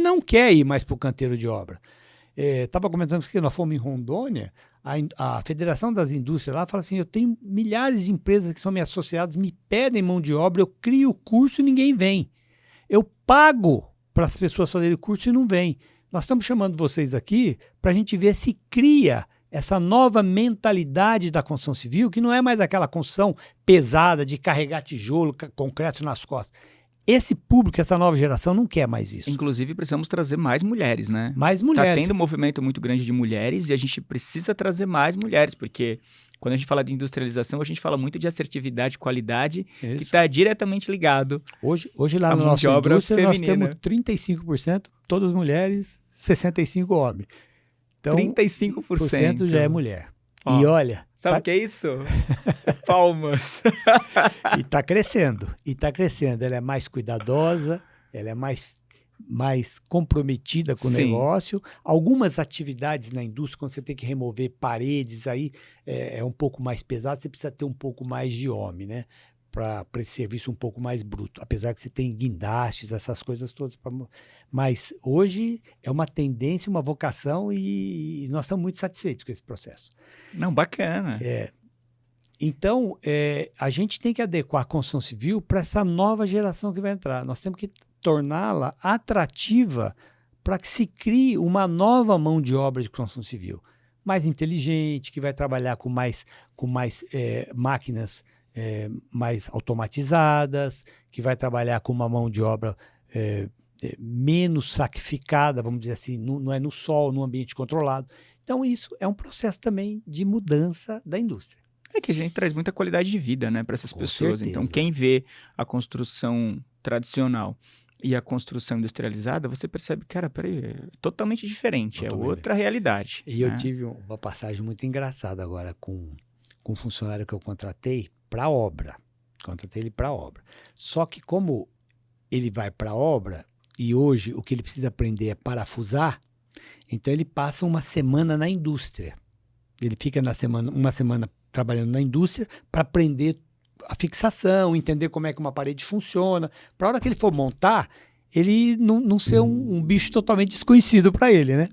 S3: não quer ir mais para o canteiro de obra. Estava comentando que nós fomos em Rondônia, a Federação das Indústrias lá fala assim, eu tenho milhares de empresas que são meus associados, me pedem mão de obra, eu crio o curso e ninguém vem. Eu pago para as pessoas fazerem o curso e não vêm. Nós estamos chamando vocês aqui para a gente ver se cria essa nova mentalidade da construção civil, que não é mais aquela construção pesada de carregar tijolo, concreto nas costas. Esse público, essa nova geração não quer mais isso.
S1: Inclusive, precisamos trazer mais mulheres, né?
S3: Mais mulheres.
S1: Está tendo um movimento muito grande de mulheres e a gente precisa trazer mais mulheres, porque quando a gente fala de industrialização, a gente fala muito de assertividade e qualidade, que está diretamente ligado
S3: Hoje lá na nossa indústria, nós temos 35% todas mulheres, 65% homens. Então,
S1: 35%
S3: já é mulher. E olha...
S1: Sabe o que é isso? Palmas.
S3: E está crescendo. Ela é mais cuidadosa, ela é mais comprometida com o negócio. Algumas atividades na indústria, quando você tem que remover paredes, aí é um pouco mais pesado, você precisa ter um pouco mais de homem, né? para esse serviço um pouco mais bruto, apesar que você tem guindastes, essas coisas todas. Mas hoje é uma tendência, uma vocação e nós estamos muito satisfeitos com esse processo.
S1: Não, bacana.
S3: Então, a gente tem que adequar a construção civil para essa nova geração que vai entrar. Nós temos que torná-la atrativa para que se crie uma nova mão de obra de construção civil, mais inteligente, que vai trabalhar com mais máquinas mais automatizadas, que vai trabalhar com uma mão de obra menos sacrificada, vamos dizer assim, não é no sol, no ambiente controlado. Então, isso é um processo também de mudança da indústria.
S1: É que a gente traz muita qualidade de vida, né, para essas
S3: Com
S1: pessoas.
S3: certeza.
S1: Então, quem vê a construção tradicional e a construção industrializada, você percebe, cara, peraí, é totalmente diferente, é outra realidade.
S3: E eu
S1: né?
S3: tive uma passagem muito engraçada agora com um funcionário que eu contratei para obra. Contratei ele para obra. Só que como ele vai para obra e hoje o que ele precisa aprender é parafusar, então ele passa uma semana na indústria. Ele fica uma semana trabalhando na indústria para aprender a fixação, entender como é que uma parede funciona, para a hora que ele for montar, ele não ser um bicho totalmente desconhecido para ele, né?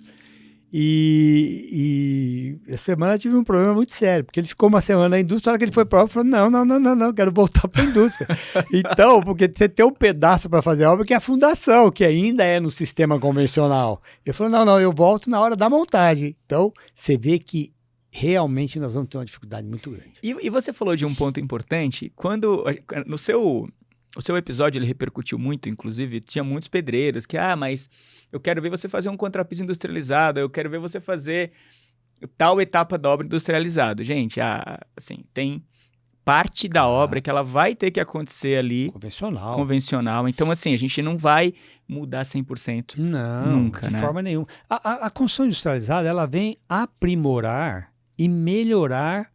S3: E essa semana eu tive um problema muito sério, porque ele ficou uma semana na indústria, na hora que ele foi para a obra, falou, não, quero voltar para a indústria. Então, porque você tem um pedaço para fazer a obra que é a fundação, que ainda é no sistema convencional. Ele falou, não, eu volto na hora da montagem. Então, você vê que realmente nós vamos ter uma dificuldade muito grande.
S1: E você falou de um ponto importante, quando o seu episódio ele repercutiu muito, inclusive tinha muitos pedreiros que, mas eu quero ver você fazer um contrapiso industrializado, eu quero ver você fazer tal etapa da obra industrializado. Gente, assim, tem parte da obra que ela vai ter que acontecer ali convencional. Então, assim, a gente não vai mudar 100%.
S3: Não,
S1: nunca,
S3: de
S1: né?
S3: forma nenhuma. A construção industrializada, ela vem aprimorar e melhorar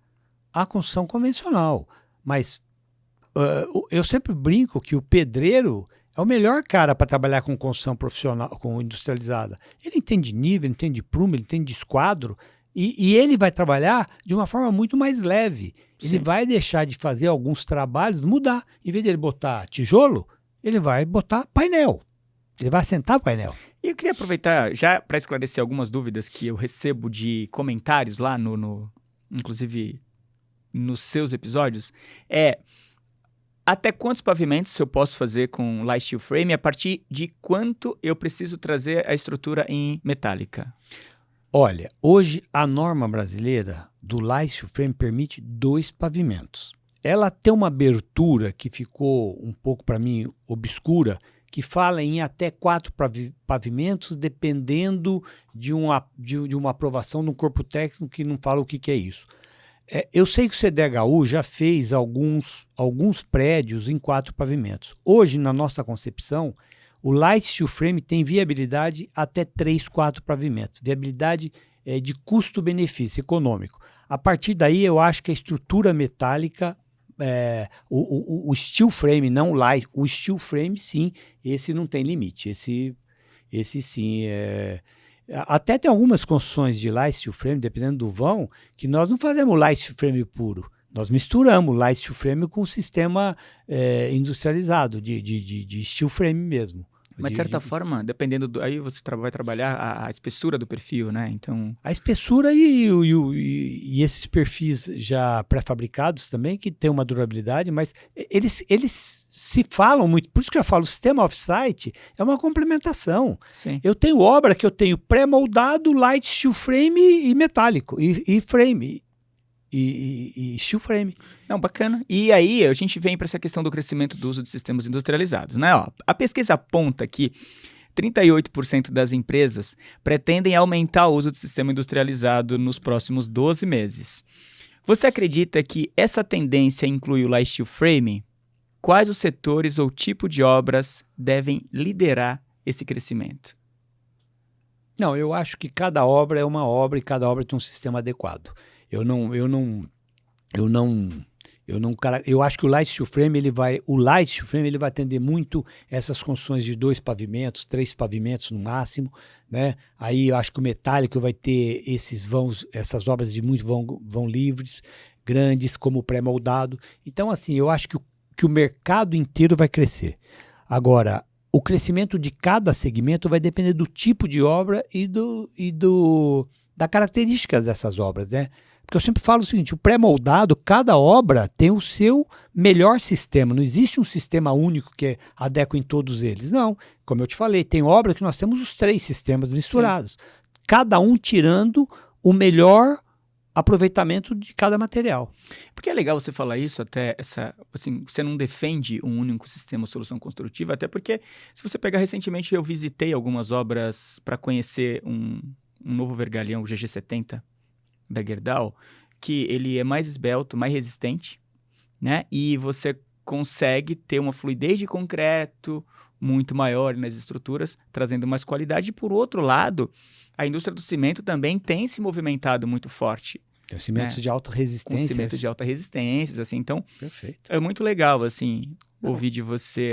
S3: a construção convencional. Mas eu sempre brinco que o pedreiro é o melhor cara para trabalhar com construção profissional, com industrializada. Ele entende nível, ele entende prumo, ele entende esquadro, e ele vai trabalhar de uma forma muito mais leve. Ele vai deixar de fazer alguns trabalhos, mudar. Em vez de ele botar tijolo, ele vai botar painel. Ele vai assentar painel.
S1: E eu queria aproveitar já para esclarecer algumas dúvidas que eu recebo de comentários lá, inclusive nos seus episódios. Até quantos pavimentos eu posso fazer com light steel frame? A partir de quanto eu preciso trazer a estrutura em metálica?
S3: Olha, hoje a norma brasileira do light steel frame permite 2 pavimentos. Ela tem uma abertura que ficou um pouco, para mim, obscura, que fala em até 4 pavimentos, dependendo de uma aprovação no corpo técnico que não fala o que é isso. Eu sei que o CDHU já fez alguns prédios em 4 pavimentos. Hoje, na nossa concepção, o light steel frame tem viabilidade até 3, 4 pavimentos. Viabilidade de custo-benefício econômico. A partir daí, eu acho que a estrutura metálica, o steel frame, não o light, o steel frame, sim, esse não tem limite. Esse sim Até tem algumas construções de light steel frame, dependendo do vão, que nós não fazemos light steel frame puro. Nós misturamos light steel frame com o sistema industrializado de steel frame mesmo.
S1: Mas, de certa forma, dependendo aí você vai trabalhar a espessura do perfil, né? Então...
S3: A espessura e esses perfis já pré-fabricados também, que tem uma durabilidade, mas eles se falam muito. Por isso que eu falo, o sistema off-site é uma complementação.
S1: Sim.
S3: Eu tenho obra que eu tenho pré-moldado, light steel frame e metálico, e frame. E steel frame.
S1: Não, bacana. E aí a gente vem para essa questão do crescimento do uso de sistemas industrializados, né? A pesquisa aponta que 38% das empresas pretendem aumentar o uso do sistema industrializado nos próximos 12 meses. Você acredita que essa tendência inclui o light steel frame? Quais os setores ou tipo de obras devem liderar esse crescimento?
S3: Não, eu acho que cada obra é uma obra e cada obra tem um sistema adequado. Eu acho que o light steel frame ele vai atender muito essas construções de 2 pavimentos, 3 pavimentos no máximo, né? Aí eu acho que o metálico vai ter essas obras de muito vão livres, grandes, como pré-moldado. Então, assim, eu acho que que o mercado inteiro vai crescer. Agora, o crescimento de cada segmento vai depender do tipo de obra e da características dessas obras, né? Porque eu sempre falo o seguinte, o pré-moldado, cada obra tem o seu melhor sistema. Não existe um sistema único que adequa em todos eles. Não. Como eu te falei, tem obra que nós temos os 3 sistemas misturados. Sim. Cada um tirando o melhor aproveitamento de cada material.
S1: Porque é legal você falar isso, até assim, você não defende um único sistema ou solução construtiva, até porque, se você pegar recentemente, eu visitei algumas obras para conhecer um novo vergalhão, o GG70, da Gerdau, que ele é mais esbelto, mais resistente, né? E você consegue ter uma fluidez de concreto muito maior nas estruturas, trazendo mais qualidade. E, por outro lado, a indústria do cimento também tem se movimentado muito forte.
S3: Cimentos, né? De alta resistência.
S1: Com cimentos de alta resistência, assim. Então,
S3: perfeito.
S1: É muito legal, assim, ouvir de você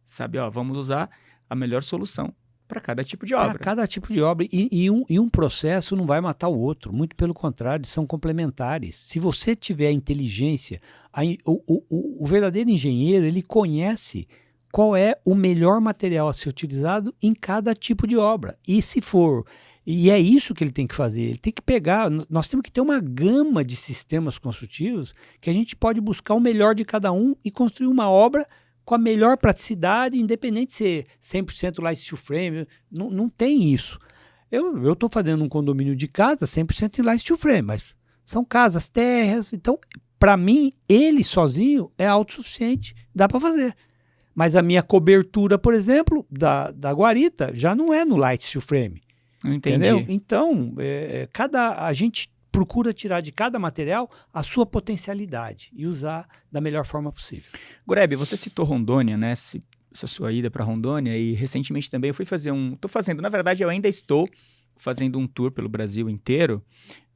S1: sabe, vamos usar a melhor solução para cada tipo de obra.
S3: Para cada tipo de obra. E um processo não vai matar o outro. Muito pelo contrário, são complementares. Se você tiver inteligência, o verdadeiro engenheiro, ele conhece qual é o melhor material a ser utilizado em cada tipo de obra. E é isso que ele tem que fazer. Ele tem que pegar... Nós temos que ter uma gama de sistemas construtivos que a gente pode buscar o melhor de cada um e construir uma obra com a melhor praticidade, independente de ser 100% light steel frame. Não tem isso. Eu estou fazendo um condomínio de casa 100% em light steel frame, mas são casas térreas. Então, para mim, ele sozinho é autossuficiente. Dá para fazer. Mas a minha cobertura, por exemplo, da guarita, já não é no light steel frame.
S1: Entendi.
S3: Entendeu? Então, a gente procura tirar de cada material a sua potencialidade e usar da melhor forma possível.
S1: Gorebe, você citou Rondônia, né? Essa sua ida para Rondônia, e recentemente também eu fui na verdade eu ainda estou fazendo um tour pelo Brasil inteiro.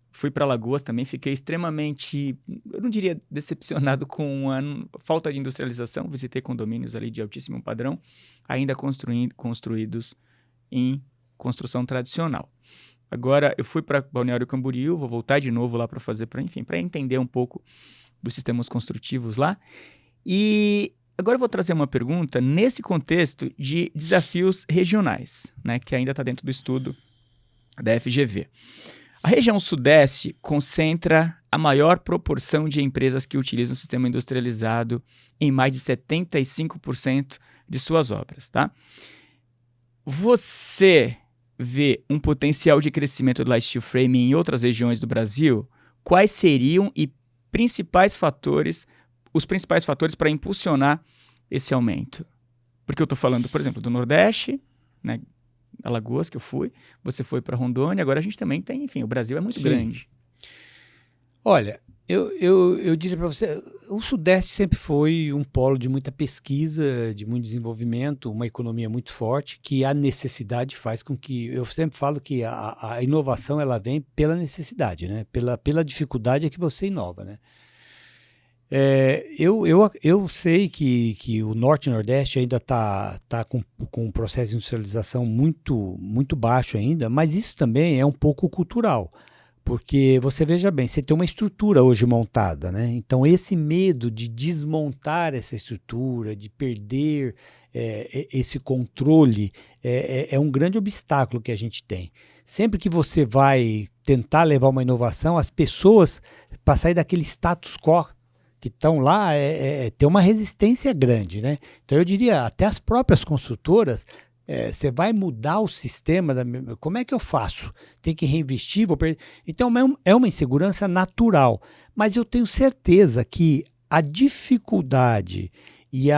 S1: Fui para Alagoas também, fiquei extremamente, eu não diria decepcionado com a falta de industrialização. Visitei condomínios ali de altíssimo padrão, ainda construídos em construção tradicional. Agora eu fui para Balneário Camboriú, vou voltar de novo lá para entender um pouco dos sistemas construtivos lá. E agora eu vou trazer uma pergunta nesse contexto de desafios regionais, né, que ainda está dentro do estudo da FGV. A região sudeste concentra a maior proporção de empresas que utilizam o sistema industrializado em mais de 75% de suas obras, tá? Você vê um potencial de crescimento do light steel frame em outras regiões do Brasil? Quais seriam os principais fatores para impulsionar esse aumento? Porque eu estou falando, por exemplo, do Nordeste, né, Alagoas, que eu fui, você foi para Rondônia, agora a gente também tem, enfim, o Brasil é muito grande.
S3: Olha, eu diria para você, o Sudeste sempre foi um polo de muita pesquisa, de muito desenvolvimento, uma economia muito forte, que a necessidade faz com que, eu sempre falo que a inovação ela vem pela necessidade, né? Pela dificuldade é que você inova, né? Eu sei que o Norte e Nordeste ainda está com um processo de industrialização muito, muito baixo ainda, mas isso também é um pouco cultural. Porque você veja bem, você tem uma estrutura hoje montada, né? Então esse medo de desmontar essa estrutura, de perder esse controle, é um grande obstáculo que a gente tem. Sempre que você vai tentar levar uma inovação, as pessoas, para sair daquele status quo que estão lá, tem uma resistência grande, né? Então eu diria, até as próprias construtoras, você vai mudar o sistema, como é que eu faço? Tem que reinvestir, vou perder. Então é uma insegurança natural, mas eu tenho certeza que a dificuldade e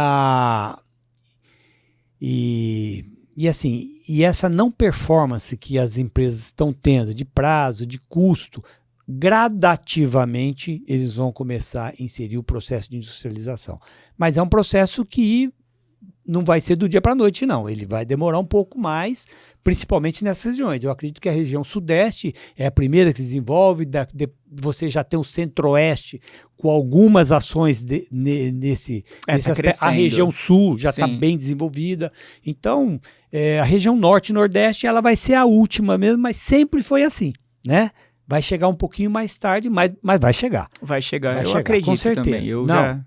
S3: essa não performance que as empresas estão tendo de prazo, de custo, gradativamente eles vão começar a inserir o processo de industrialização. Mas é um processo que não vai ser do dia para a noite, não. Ele vai demorar um pouco mais, principalmente nessas regiões. Eu acredito que a região sudeste é a primeira que se desenvolve, você já tem o centro-oeste com algumas ações nesse aspecto. A região sul já está bem desenvolvida. Então, a região norte e nordeste ela vai ser a última mesmo, mas sempre foi assim, né? Vai chegar um pouquinho mais tarde, mas vai chegar.
S1: Vai chegar, eu acredito com certeza. Também.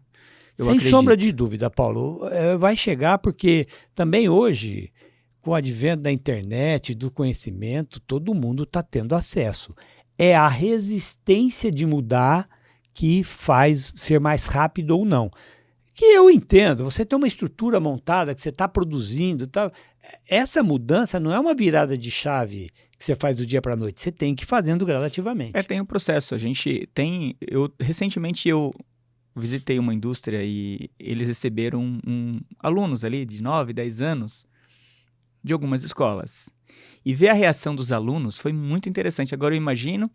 S1: eu
S3: Sem
S1: acredito.
S3: sombra de dúvida, Paulo. Vai chegar porque também hoje, com o advento da internet, do conhecimento, todo mundo está tendo acesso. É a resistência de mudar que faz ser mais rápido ou não. Que eu entendo, você tem uma estrutura montada que você está produzindo, essa mudança não é uma virada de chave que você faz do dia para a noite, você tem que ir fazendo gradativamente.
S1: Tem um processo, recentemente eu visitei uma indústria e eles receberam alunos ali de 9, 10 anos de algumas escolas. E ver a reação dos alunos foi muito interessante. Agora eu imagino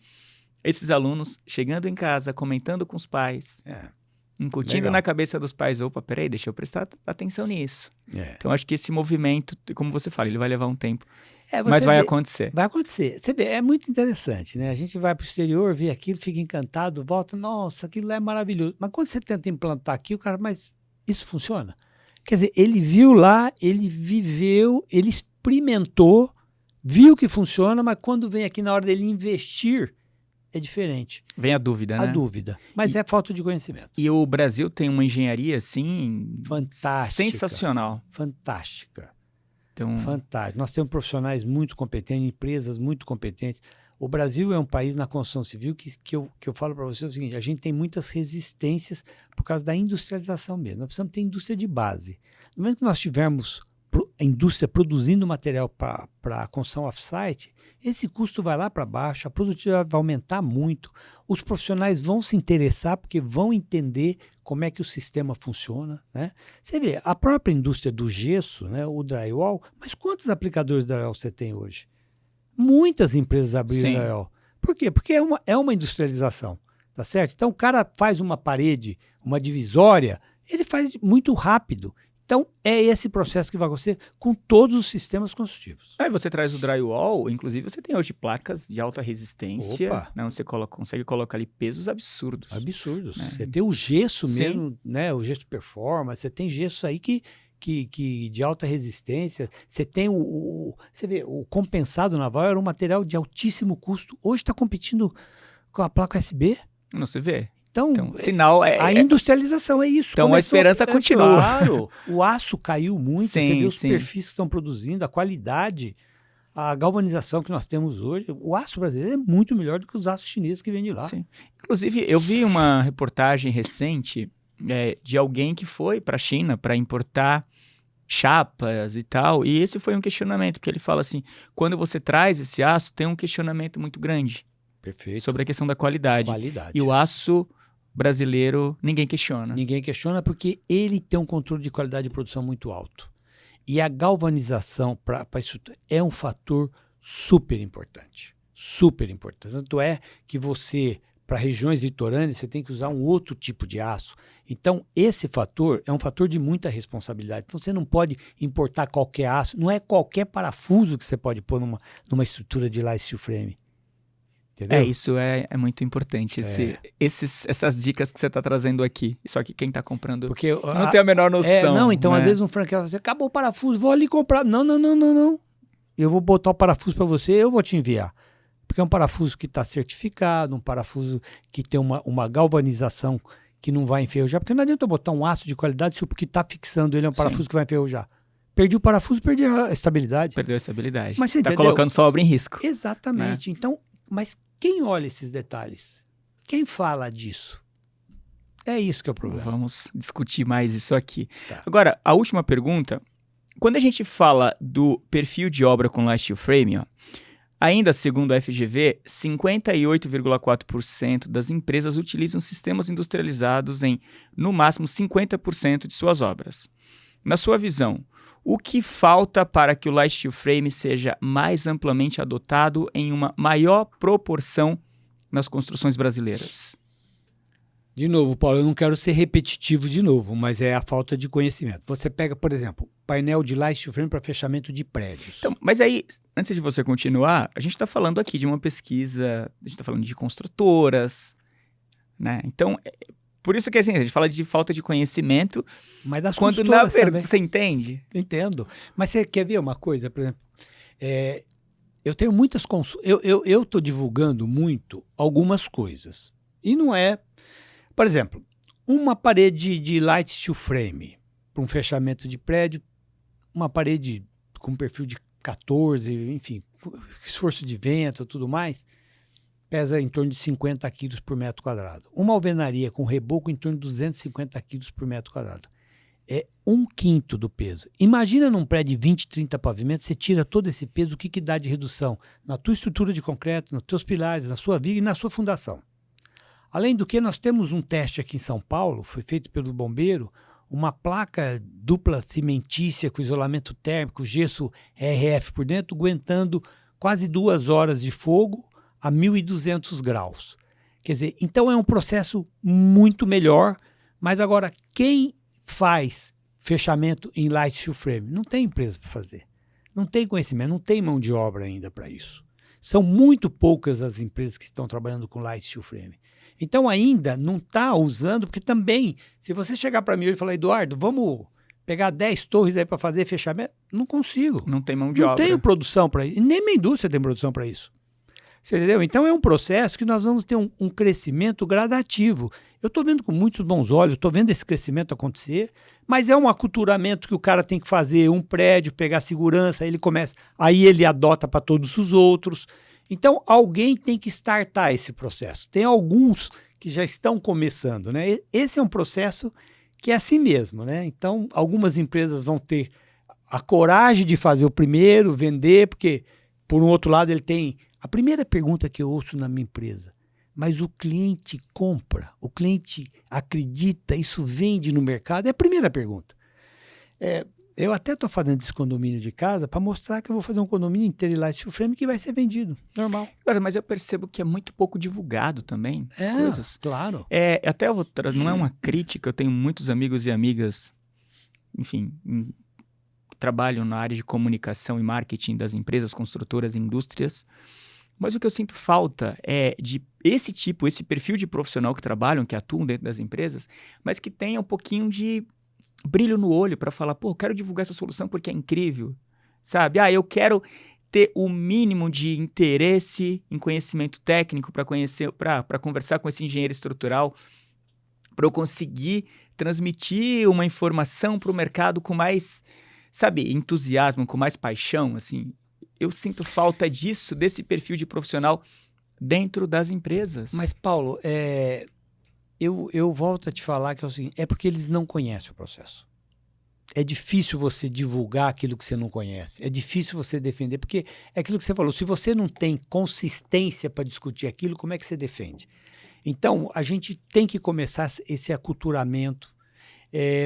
S1: esses alunos chegando em casa, comentando com os pais, incutindo
S3: Legal.
S1: na cabeça dos pais, opa, peraí, deixa eu prestar atenção nisso. Então acho que esse movimento, como você fala, ele vai levar um tempo, mas vai acontecer.
S3: Vai acontecer. Você vê, é muito interessante, né? A gente vai para o exterior, vê aquilo, fica encantado, volta, nossa, aquilo é maravilhoso. Mas quando você tenta implantar aqui, o cara, mas isso funciona? Quer dizer, ele viu lá, ele viveu, ele experimentou, viu que funciona, mas quando vem aqui na hora dele investir, é diferente.
S1: Vem a dúvida, né?
S3: A dúvida. Mas é falta de conhecimento.
S1: E o Brasil tem uma engenharia, assim,
S3: Fantástica.
S1: Sensacional.
S3: Fantástica.
S1: Então,
S3: Fantástico. Nós temos profissionais muito competentes, empresas muito competentes. O Brasil é um país na construção civil que eu falo para você o seguinte, a gente tem muitas resistências por causa da industrialização mesmo. Nós precisamos ter indústria de base. No momento que nós tivermos a indústria produzindo material para a construção off-site, esse custo vai lá para baixo, a produtividade vai aumentar muito, os profissionais vão se interessar porque vão entender como é que o sistema funciona, né? Você vê, a própria indústria do gesso, né, o drywall, mas quantos aplicadores de drywall você tem hoje? Muitas empresas abriram drywall. Por quê? Porque é uma industrialização, tá certo? Então o cara faz uma parede, uma divisória, ele faz muito rápido. Então, é esse processo que vai acontecer com todos os sistemas construtivos.
S1: Aí você traz o drywall, inclusive você tem hoje placas de alta resistência, né, onde você consegue colocar ali pesos absurdos.
S3: Absurdos.
S1: Né?
S3: Você tem o gesso
S1: Sim.
S3: mesmo, né? O gesso performance, você tem gesso aí que de alta resistência. Você tem você vê, o compensado naval era um material de altíssimo custo. Hoje está competindo com a placa USB.
S1: Não se vê.
S3: Então,
S1: sinal
S3: a industrialização é isso.
S1: Então, a esperança continua.
S3: Claro, o aço caiu muito,
S1: Sim,
S3: você vê os
S1: sim.
S3: perfis que estão produzindo, a qualidade, a galvanização que nós temos hoje. O aço brasileiro é muito melhor do que os aços chineses que vêm de lá.
S1: Sim. Inclusive, eu vi uma reportagem recente de alguém que foi para a China para importar chapas e tal, e esse foi um questionamento, porque ele fala assim, quando você traz esse aço, tem um questionamento muito grande.
S3: Perfeito.
S1: Sobre a questão da qualidade. E o aço brasileiro, ninguém questiona.
S3: Ninguém questiona porque ele tem um controle de qualidade de produção muito alto. E a galvanização para isso é um fator super importante. Super importante. Tanto é que você, para regiões litorâneas, você tem que usar um outro tipo de aço. Então, esse fator é um fator de muita responsabilidade. Então, você não pode importar qualquer aço. Não é qualquer parafuso que você pode pôr numa estrutura de light steel frame. Entendeu?
S1: Isso é muito importante, essas dicas que você está trazendo aqui. Só que quem está comprando
S3: porque
S1: não tem a menor noção.
S3: Então,
S1: né?
S3: Às vezes um franqueado fala assim, acabou o parafuso, vou ali comprar. Não. Eu vou botar o parafuso para você, eu vou te enviar. Porque é um parafuso que está certificado, um parafuso que tem uma galvanização que não vai enferrujar. Porque não adianta eu botar um aço de qualidade se o que está fixando ele é um parafuso que vai enferrujar. Perdi o parafuso, perdi a estabilidade.
S1: Perdeu a estabilidade.
S3: Mas você
S1: está
S3: entendeu?
S1: colocando sua obra em risco.
S3: Exatamente. Né? Então, mas quem olha esses detalhes? Quem fala disso? É isso que é o problema.
S1: Vamos discutir mais isso aqui.
S3: Tá.
S1: Agora, a última pergunta. Quando a gente fala do perfil de obra com light steel frame, ainda segundo a FGV, 58,4% das empresas utilizam sistemas industrializados em, no máximo, 50% de suas obras. Na sua visão, o que falta para que o light steel frame seja mais amplamente adotado em uma maior proporção nas construções brasileiras?
S3: De novo, Paulo, eu não quero ser repetitivo de novo, mas é a falta de conhecimento. Você pega, por exemplo, painel de light steel frame para fechamento de prédios.
S1: Então, mas aí, antes de você continuar, a gente está falando aqui de uma pesquisa, a gente está falando de construtoras, né? Então, por isso que assim, a gente fala de falta de conhecimento,
S3: mas das
S1: quando na verdade você entende.
S3: Entendo. Mas você quer ver uma coisa, por exemplo, eu tenho muitas eu estou divulgando muito algumas coisas. E não é... Por exemplo, uma parede de light steel frame para um fechamento de prédio, uma parede com perfil de 14, enfim, esforço de vento e tudo mais, pesa em torno de 50 quilos por metro quadrado. Uma alvenaria com reboco em torno de 250 quilos por metro quadrado. É 1/5 do peso. Imagina num prédio de 20, 30 pavimentos, você tira todo esse peso, o que dá de redução na tua estrutura de concreto, nos teus pilares, na sua viga e na sua fundação. Além do que, nós temos um teste aqui em São Paulo, foi feito pelo bombeiro, uma placa dupla cimentícia com isolamento térmico, gesso RF por dentro, aguentando quase 2 horas de fogo a 1.200 graus. Quer dizer, então é um processo muito melhor, mas agora quem faz fechamento em light steel frame? Não tem empresa para fazer, não tem conhecimento, não tem mão de obra ainda para isso. São muito poucas as empresas que estão trabalhando com light steel frame. Então ainda não está usando, porque também, se você chegar para mim hoje e falar, Eduardo, vamos pegar 10 torres aí para fazer fechamento, não consigo.
S1: Não tem mão de
S3: não
S1: obra.
S3: Não tenho produção para isso, nem minha indústria tem produção para isso. Você entendeu? Então é um processo que nós vamos ter um crescimento gradativo. Eu estou vendo com muitos bons olhos, estou vendo esse crescimento acontecer, mas é um aculturamento que o cara tem que fazer um prédio, pegar segurança, aí ele começa, aí ele adota para todos os outros. Então alguém tem que startar esse processo. Tem alguns que já estão começando, né? Esse é um processo que é assim mesmo, né? Então algumas empresas vão ter a coragem de fazer o primeiro, vender, porque por um outro lado ele tem... A primeira pergunta que eu ouço na minha empresa, mas o cliente compra, o cliente acredita, isso vende no mercado? É a primeira pergunta. Eu até estou fazendo esse condomínio de casa para mostrar que eu vou fazer um condomínio inteiro em light steel frame que vai ser vendido, normal.
S1: Agora, mas eu percebo que é muito pouco divulgado também, as coisas.
S3: Claro.
S1: Até não é uma crítica, eu tenho muitos amigos e amigas, enfim, que trabalham na área de comunicação e marketing das empresas, construtoras e indústrias, mas o que eu sinto falta é de esse perfil de profissional que trabalham, que atuam dentro das empresas, mas que tenha um pouquinho de brilho no olho para falar, pô, eu quero divulgar essa solução porque é incrível, sabe? Eu quero ter o mínimo de interesse em conhecimento técnico para conversar com esse engenheiro estrutural, para eu conseguir transmitir uma informação para o mercado com mais, sabe, entusiasmo, com mais paixão, assim. Eu sinto falta disso, desse perfil de profissional dentro das empresas.
S3: Mas, Paulo, eu volto a te falar que é o seguinte, é porque eles não conhecem o processo. É difícil você divulgar aquilo que você não conhece. É difícil você defender, porque é aquilo que você falou, se você não tem consistência para discutir aquilo, como é que você defende? Então, a gente tem que começar esse aculturamento.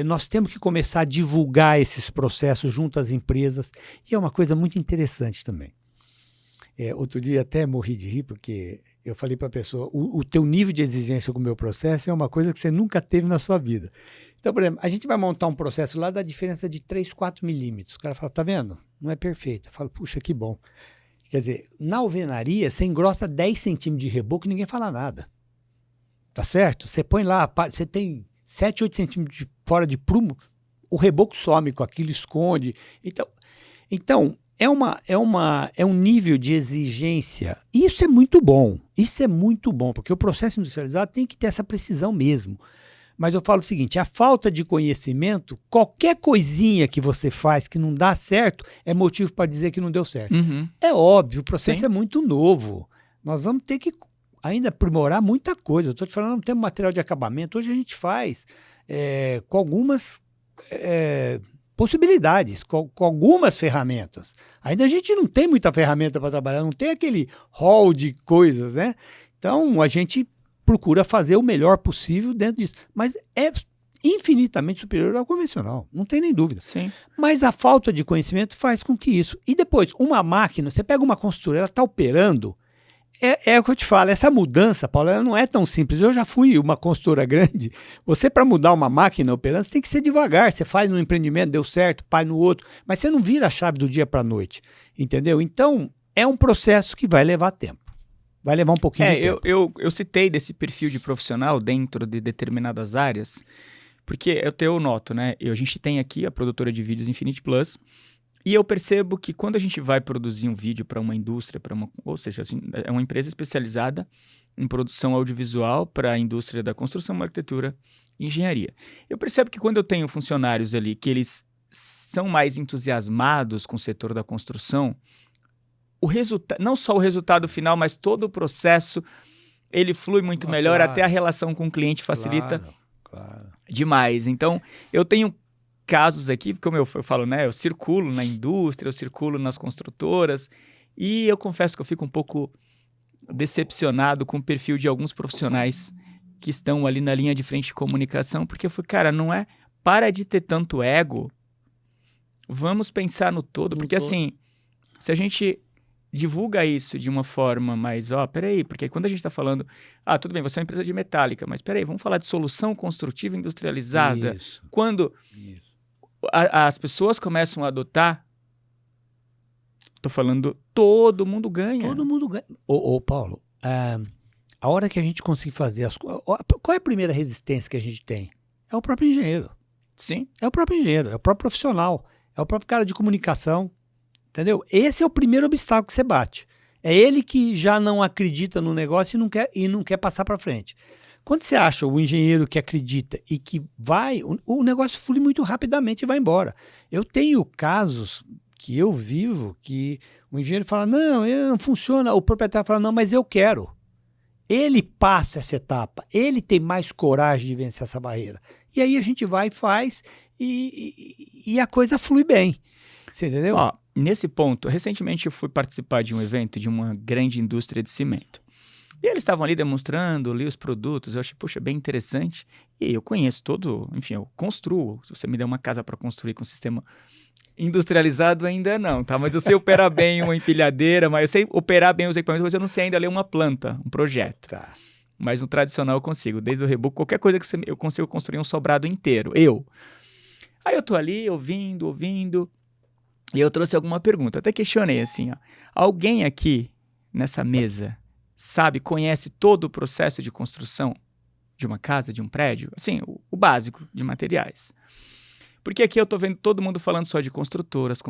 S3: Nós temos que começar a divulgar esses processos junto às empresas. E é uma coisa muito interessante também. Outro dia até morri de rir, porque eu falei para a pessoa, o teu nível de exigência com o meu processo é uma coisa que você nunca teve na sua vida. Então, por exemplo, a gente vai montar um processo lá da diferença de 3, 4 milímetros. O cara fala, tá vendo? Não é perfeito. Eu falo, puxa, que bom. Quer dizer, na alvenaria, você engrossa 10 centímetros de reboco e ninguém fala nada. Tá certo? Você põe lá, você tem 7, 8 centímetros fora de prumo, o reboco some com aquilo, esconde. Então é um nível de exigência. E isso é muito bom. Isso é muito bom, porque o processo industrializado tem que ter essa precisão mesmo. Mas eu falo o seguinte, a falta de conhecimento, qualquer coisinha que você faz que não dá certo, é motivo para dizer que não deu certo.
S1: Uhum.
S3: É óbvio, o processo
S1: Sim.
S3: é muito novo. Nós vamos ter que ainda aprimorar muita coisa. Eu estou te falando, não temos material de acabamento. Hoje a gente faz com algumas possibilidades, com algumas ferramentas. Ainda a gente não tem muita ferramenta para trabalhar, não tem aquele hall de coisas, né? Então a gente procura fazer o melhor possível dentro disso. Mas é infinitamente superior ao convencional, não tem nem dúvida.
S1: Sim.
S3: Mas a falta de conhecimento faz com que isso... E depois, uma máquina, você pega uma construtora, ela está operando, é o que eu te falo, essa mudança, Paulo, ela não é tão simples. Eu já fui uma construtora grande. Você, para mudar uma máquina operando, você tem que ser devagar. Você faz no empreendimento, deu certo, pai no outro, mas você não vira a chave do dia para a noite, entendeu? Então, é um processo que vai levar tempo. Vai levar um pouquinho de tempo.
S1: Eu citei desse perfil de profissional dentro de determinadas áreas, porque eu noto, né? A gente tem aqui a produtora de vídeos Infinity Plus, e eu percebo que quando a gente vai produzir um vídeo para uma indústria, ou seja, assim, é uma empresa especializada em produção audiovisual para a indústria da construção, arquitetura engenharia. Eu percebo que quando eu tenho funcionários ali que eles são mais entusiasmados com o setor da construção, não só o resultado final, mas todo o processo, ele flui muito melhor,
S3: claro.
S1: até a relação com o cliente facilita
S3: Claro.
S1: demais. Então, eu tenho casos aqui, como eu falo, né? Eu circulo na indústria, eu circulo nas construtoras, e eu confesso que eu fico um pouco decepcionado com o perfil de alguns profissionais que estão ali na linha de frente de comunicação, porque eu falo, cara, não é... Para de ter tanto ego, vamos pensar no todo, porque assim, se a gente divulga isso de uma forma mais, peraí, porque quando a gente está falando, tudo bem, você é uma empresa de metálica, mas peraí, vamos falar de solução construtiva industrializada.
S3: Isso.
S1: Quando as pessoas começam a adotar, tô falando, todo mundo ganha.
S3: Todo mundo ganha. Ô Paulo, a hora que a gente conseguir fazer as coisas, qual é a primeira resistência que a gente tem? É o próprio engenheiro.
S1: Sim.
S3: É o próprio engenheiro, é o próprio profissional, é o próprio cara de comunicação, entendeu? Esse é o primeiro obstáculo que você bate. É ele que já não acredita no negócio e não quer passar para frente. Quando você acha o engenheiro que acredita e que vai, o negócio flui muito rapidamente e vai embora. Eu tenho casos que eu vivo que o engenheiro fala, não funciona, o proprietário fala, não, mas eu quero. Ele passa essa etapa, ele tem mais coragem de vencer essa barreira. E aí a gente vai e faz e a coisa flui bem. Você entendeu?
S1: Nesse ponto, recentemente eu fui participar de um evento de uma grande indústria de cimento. E eles estavam ali demonstrando ali os produtos, eu achei, poxa, bem interessante. E eu conheço enfim, eu construo. Se você me der uma casa para construir com sistema industrializado, ainda não, tá? Mas eu sei operar bem uma empilhadeira, mas eu sei operar bem os equipamentos, mas eu não sei ainda ler uma planta, um projeto.
S3: Tá.
S1: Mas no tradicional eu consigo, desde o reboco, qualquer coisa que eu consigo construir um sobrado inteiro, Aí eu tô ali ouvindo, e eu trouxe alguma pergunta, até questionei assim, alguém aqui nessa mesa conhece todo o processo de construção de uma casa, de um prédio? Assim, o básico de materiais. Porque aqui eu tô vendo todo mundo falando só de construtoras,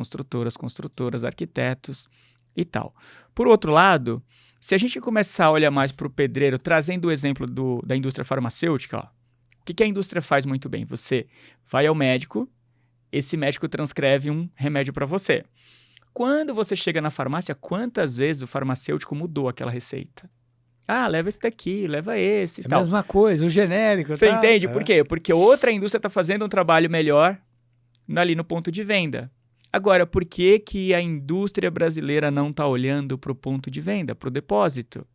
S1: arquitetos e tal. Por outro lado, se a gente começar a olhar mais para o pedreiro, trazendo o exemplo da indústria farmacêutica, o que a indústria faz muito bem? Você vai ao médico, esse médico transcreve um remédio para você. Quando você chega na farmácia, quantas vezes o farmacêutico mudou aquela receita? Leva esse daqui, leva esse e tal.
S3: É a mesma coisa, o genérico.
S1: Você entende? Por quê? Porque outra indústria está fazendo um trabalho melhor ali no ponto de venda. Agora, por que a indústria brasileira não está olhando para o ponto de venda, para o depósito?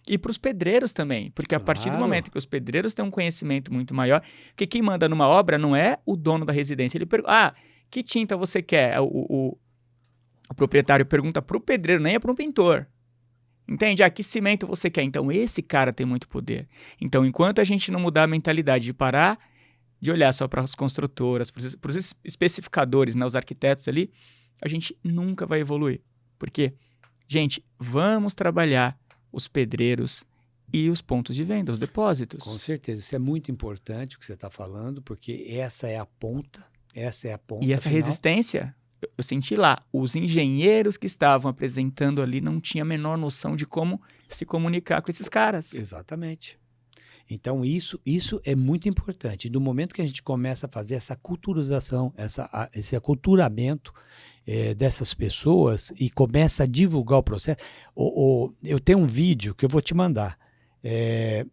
S1: E para os pedreiros também, porque a partir do momento que os pedreiros têm um conhecimento muito maior, porque quem manda numa obra não é o dono da residência. Ele pergunta, que tinta você quer? O proprietário pergunta para o pedreiro, nem é para um pintor. Entende? Que cimento você quer? Então, esse cara tem muito poder. Então, enquanto a gente não mudar a mentalidade de parar de olhar só para as construtoras, para os especificadores, né, os arquitetos ali, a gente nunca vai evoluir. Porque, gente, vamos trabalhar os pedreiros e os pontos de venda, os depósitos.
S3: Com certeza. Isso é muito importante o que você está falando, porque essa é a ponta. E essa
S1: final. Resistência... Eu senti lá, os engenheiros que estavam apresentando ali não tinham a menor noção de como se comunicar com esses caras.
S3: Exatamente. Então, isso é muito importante. No momento que a gente começa a fazer essa culturização, esse aculturamento dessas pessoas e começa a divulgar o processo... eu tenho um vídeo que eu vou te mandar.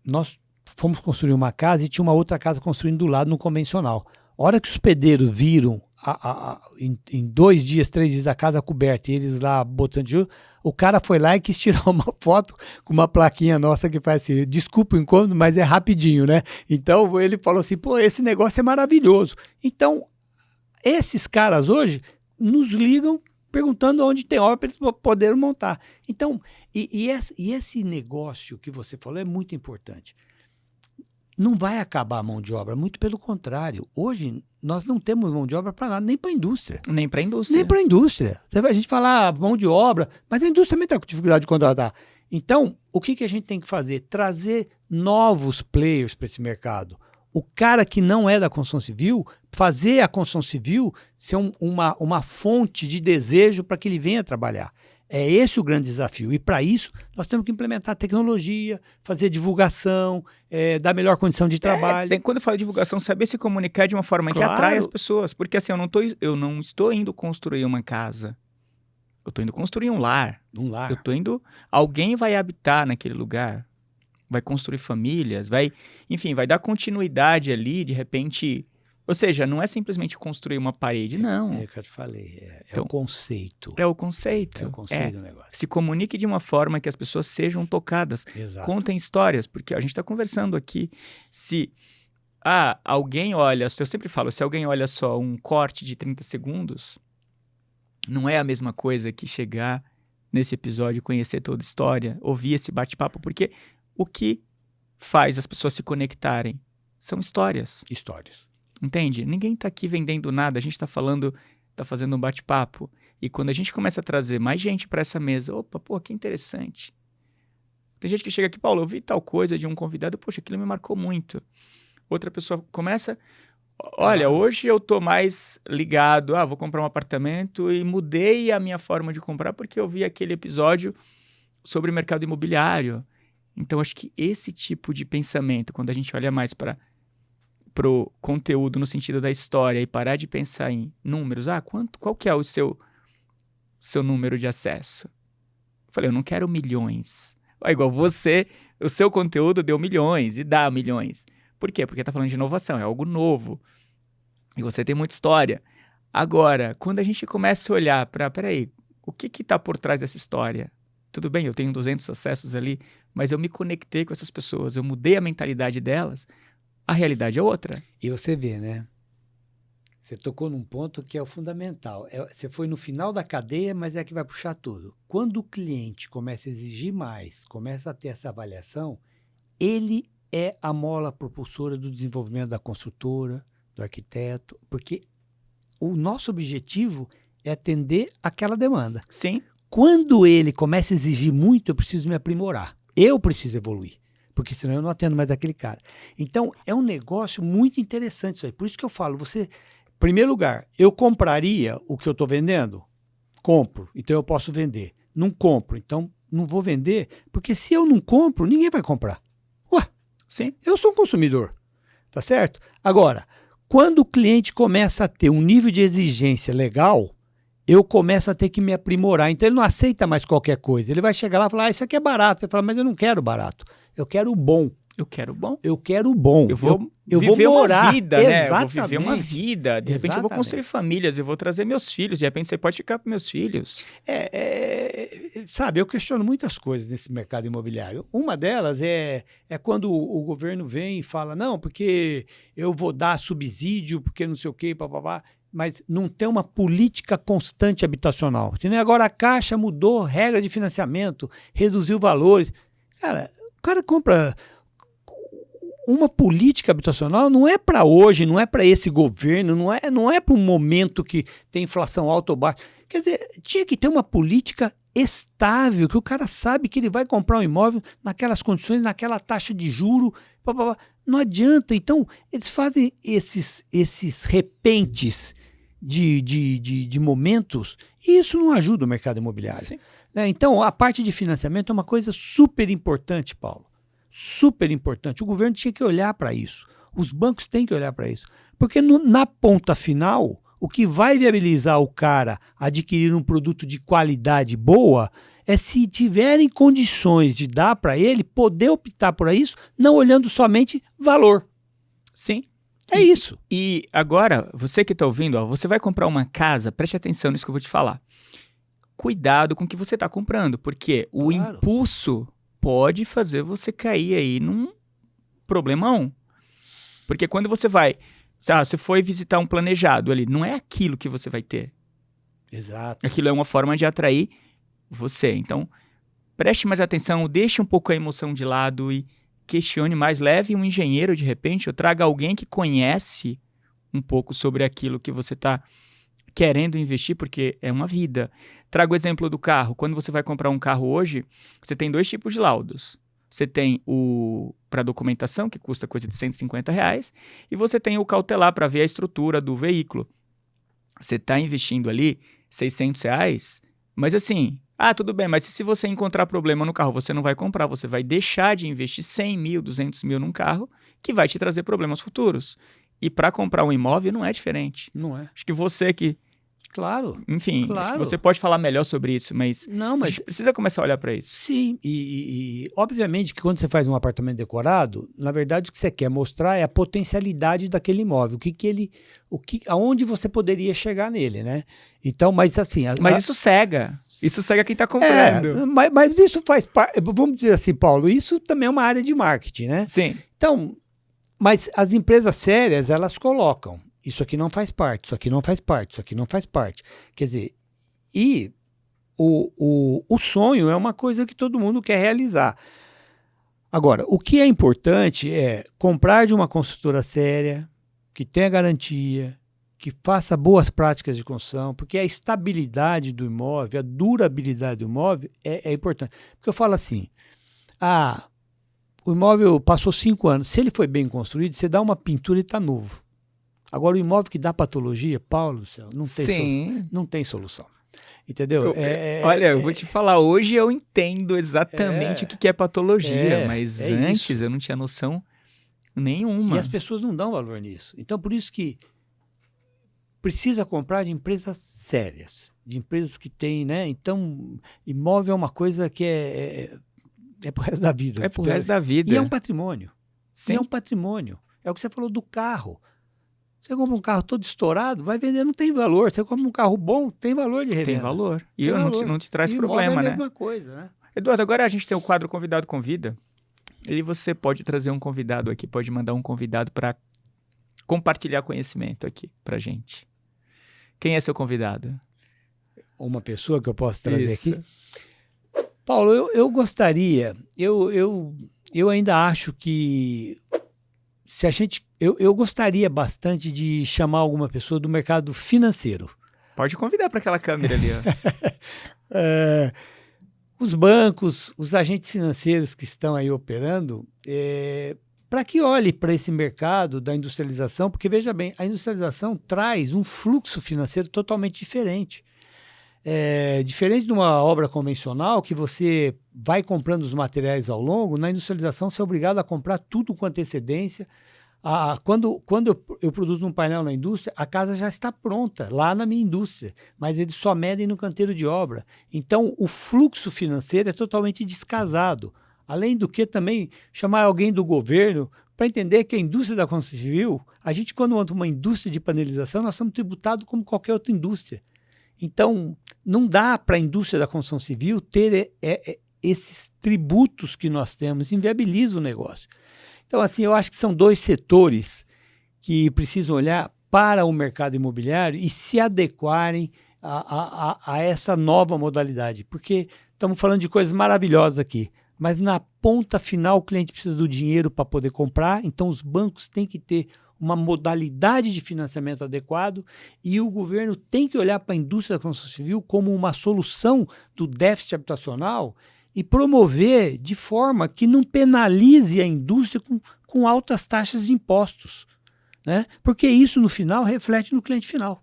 S3: Nós fomos construir uma casa e tinha uma outra casa construindo do lado no convencional. A hora que os pedreiros viram em 2 dias, 3 dias a casa coberta e eles lá botando tijolo, o cara foi lá e quis tirar uma foto com uma plaquinha nossa que faz assim, desculpa o incômodo, mas é rapidinho, né? Então ele falou assim, esse negócio é maravilhoso. Então, esses caras hoje nos ligam perguntando onde tem obra para eles poderem montar. Então, esse negócio que você falou é muito importante. Não vai acabar a mão de obra, muito pelo contrário. Hoje, nós não temos mão de obra para nada, nem para a indústria.
S1: Nem para a indústria.
S3: Nem para a indústria. A gente fala mão de obra, mas a indústria também está com dificuldade de contratar. Então, o que a gente tem que fazer? Trazer novos players para esse mercado. O cara que não é da construção civil, fazer a construção civil ser uma fonte de desejo para que ele venha trabalhar. É esse o grande desafio. E para isso, nós temos que implementar tecnologia, fazer divulgação, dar melhor condição de trabalho.
S1: Quando eu falo divulgação, saber se comunicar de uma forma que atrai as pessoas. Porque assim, eu não estou indo construir uma casa. Eu estou indo construir um lar. Eu estou indo... Alguém vai habitar naquele lugar. Vai construir famílias, vai dar continuidade ali, de repente... Ou seja, não é simplesmente construir uma parede, não.
S3: É o que eu te falei, então, o conceito.
S1: É o conceito.
S3: É o conceito do negócio.
S1: Se comunique de uma forma que as pessoas sejam tocadas.
S3: Exato.
S1: Contem histórias, porque a gente está conversando aqui. Se alguém olha, eu sempre falo, se alguém olha só um corte de 30 segundos, não é a mesma coisa que chegar nesse episódio, conhecer toda a história, ouvir esse bate-papo, porque o que faz as pessoas se conectarem são histórias.
S3: Histórias.
S1: Entende? Ninguém está aqui vendendo nada, a gente está fazendo um bate-papo. E quando a gente começa a trazer mais gente para essa mesa, opa, pô, que interessante. Tem gente que chega aqui, Paulo, eu vi tal coisa de um convidado, poxa, aquilo me marcou muito. Outra pessoa começa, olha, hoje eu tô mais ligado, vou comprar um apartamento e mudei a minha forma de comprar porque eu vi aquele episódio sobre o mercado imobiliário. Então, acho que esse tipo de pensamento, quando a gente olha mais para o conteúdo no sentido da história e parar de pensar em números, qual que é o seu número de acesso? Eu falei, eu não quero milhões. Igual você, o seu conteúdo deu milhões e dá milhões. Por quê? Porque está falando de inovação, é algo novo. E você tem muita história. Agora, quando a gente começa a olhar para, peraí, o que está por trás dessa história? Tudo bem, eu tenho 200 acessos ali, mas eu me conectei com essas pessoas, eu mudei a mentalidade delas, a realidade é outra.
S3: E você vê, né? Você tocou num ponto que é o fundamental. Você foi no final da cadeia, mas é que vai puxar tudo. Quando o cliente começa a exigir mais, começa a ter essa avaliação, ele é a mola propulsora do desenvolvimento da construtora, do arquiteto, porque o nosso objetivo é atender aquela demanda.
S1: Sim.
S3: Quando ele começa a exigir muito, eu preciso me aprimorar. Eu preciso evoluir, porque senão eu não atendo mais aquele cara. Então, é um negócio muito interessante isso aí. Por isso que eu falo, em primeiro lugar, eu compraria o que eu estou vendendo? Compro, então eu posso vender. Não compro, então não vou vender, porque se eu não compro, ninguém vai comprar. Ué,
S1: sim,
S3: eu sou um consumidor, tá certo? Agora, quando o cliente começa a ter um nível de exigência legal, eu começo a ter que me aprimorar. Então ele não aceita mais qualquer coisa. Ele vai chegar lá e falar, isso aqui é barato. Ele fala, mas eu não quero barato. Eu quero o bom.
S1: Eu quero bom.
S3: Eu quero o bom.
S1: Eu vou
S3: viver
S1: uma vida, né?
S3: Exatamente.
S1: Eu vou viver uma vida. De repente eu vou construir famílias, eu vou trazer meus filhos. De repente você pode ficar com meus filhos.
S3: Sabe, eu questiono muitas coisas nesse mercado imobiliário. Uma delas é quando o governo vem e fala, não, porque eu vou dar subsídio, porque não sei o quê, papapá. Mas não tem uma política constante habitacional. Agora a Caixa mudou regra de financiamento, reduziu valores. Cara, o cara compra... Uma política habitacional não é para hoje, não é para esse governo, não é para um momento que tem inflação alta ou baixa. Quer dizer, tinha que ter uma política estável, que o cara sabe que ele vai comprar um imóvel naquelas condições, naquela taxa de juro. Não adianta. Então, eles fazem esses repentes de momentos e isso não ajuda o mercado imobiliário.
S1: Sim.
S3: Então, a parte de financiamento é uma coisa super importante, Paulo. Super importante. O governo tinha que olhar para isso. Os bancos têm que olhar para isso. Porque na ponta final, o que vai viabilizar o cara adquirir um produto de qualidade boa é se tiverem condições de dar para ele poder optar por isso, não olhando somente valor.
S1: Sim.
S3: É isso.
S1: E agora, você que está ouvindo, você vai comprar uma casa, preste atenção nisso que eu vou te falar. Cuidado com o que você está comprando, porque o impulso pode fazer você cair aí num problemão. Porque quando você você foi visitar um planejado ali, não é aquilo que você vai ter.
S3: Exato.
S1: Aquilo é uma forma de atrair você. Então, preste mais atenção, deixe um pouco a emoção de lado e questione mais. Leve um engenheiro, de repente, ou traga alguém que conhece um pouco sobre aquilo que você está querendo investir, porque é uma vida. Trago o exemplo do carro. Quando você vai comprar um carro hoje, você tem 2 tipos de laudos. Você tem o para documentação, que custa coisa de R$150, e você tem o cautelar para ver a estrutura do veículo. Você está investindo ali R$600, mas assim, Ah, tudo bem, mas se você encontrar problema no carro, você não vai comprar, você vai deixar de investir 100 mil, 200 mil num carro que vai te trazer problemas futuros. E para comprar um imóvel não é diferente.
S3: Não é?
S1: Acho que você que...
S3: Claro.
S1: Enfim,
S3: Claro.
S1: acho que você pode falar melhor sobre isso, mas
S3: Não,
S1: a
S3: mas
S1: gente precisa começar a olhar para isso.
S3: sim, e obviamente que quando você faz um apartamento decorado, na verdade o que você quer mostrar é a potencialidade daquele imóvel, aonde você poderia chegar nele, né? Então, mas assim...
S1: Mas isso cega quem está comprando.
S3: Mas isso faz parte, vamos dizer assim, Paulo, isso também é uma área de marketing, né?
S1: Sim,
S3: Então, mas as empresas sérias, elas colocam, isso aqui não faz parte, isso aqui não faz parte, isso aqui não faz parte. Quer dizer, e o sonho é uma coisa que todo mundo quer realizar. Agora, o que é importante é comprar de uma construtora séria, que tenha garantia, que faça boas práticas de construção, porque a estabilidade do imóvel, a durabilidade do imóvel é importante. Porque eu falo assim, o imóvel passou 5 anos, se ele foi bem construído, você dá uma pintura e está novo. Agora, o imóvel que dá patologia, Paulo do céu, não tem solução. Entendeu?
S1: Olha, eu vou te falar, hoje eu entendo exatamente o que é patologia, mas antes
S3: isso.
S1: eu não tinha noção nenhuma.
S3: E as pessoas não dão valor nisso. Então, por isso que precisa comprar de empresas sérias, de empresas que têm, né? Então, imóvel é uma coisa que é pro resto da vida.
S1: É pro resto da vida.
S3: E é um patrimônio.
S1: Sim.
S3: E é um patrimônio. É o que você falou do carro. Você compra um carro todo estourado, vai vender, não tem valor. Você compra um carro bom, tem valor de revenda.
S1: Tem valor. E
S3: Tem valor.
S1: Não te traz
S3: E
S1: problema,
S3: é a
S1: né?
S3: mesma coisa, né?
S1: Eduardo, agora a gente tem o quadro Convidado Convida. E você pode trazer um convidado aqui, pode mandar um convidado para compartilhar conhecimento aqui pra gente. Quem é seu convidado?
S3: Uma pessoa que eu posso trazer
S1: Isso.
S3: aqui. Paulo, eu gostaria, eu ainda acho que se a gente, eu gostaria bastante de chamar alguma pessoa do mercado financeiro.
S1: Pode convidar para aquela câmera ali, ó.
S3: Os bancos, os agentes financeiros que estão aí operando, para que olhe para esse mercado da industrialização, porque veja bem, a industrialização traz um fluxo financeiro totalmente diferente. Diferente de uma obra convencional, que você vai comprando os materiais ao longo, na industrialização você é obrigado a comprar tudo com antecedência. Quando eu produzo um painel na indústria, a casa já está pronta, lá na minha indústria, mas eles só medem no canteiro de obra. Então, o fluxo financeiro é totalmente descasado. Além do que, também, chamar alguém do governo para entender que a indústria da construção civil, a gente, quando monta uma indústria de panelização, nós somos tributados como qualquer outra indústria. Então, não dá para a indústria da construção civil ter esses tributos que nós temos, inviabiliza o negócio. Então, assim, eu acho que são 2 setores que precisam olhar para o mercado imobiliário e se adequarem a essa nova modalidade, porque estamos falando de coisas maravilhosas aqui, mas na ponta final o cliente precisa do dinheiro para poder comprar, então os bancos têm que ter uma modalidade de financiamento adequado e o governo tem que olhar para a indústria da construção civil como uma solução do déficit habitacional e promover de forma que não penalize a indústria com altas taxas de impostos, né? Porque isso, no final, reflete no cliente final.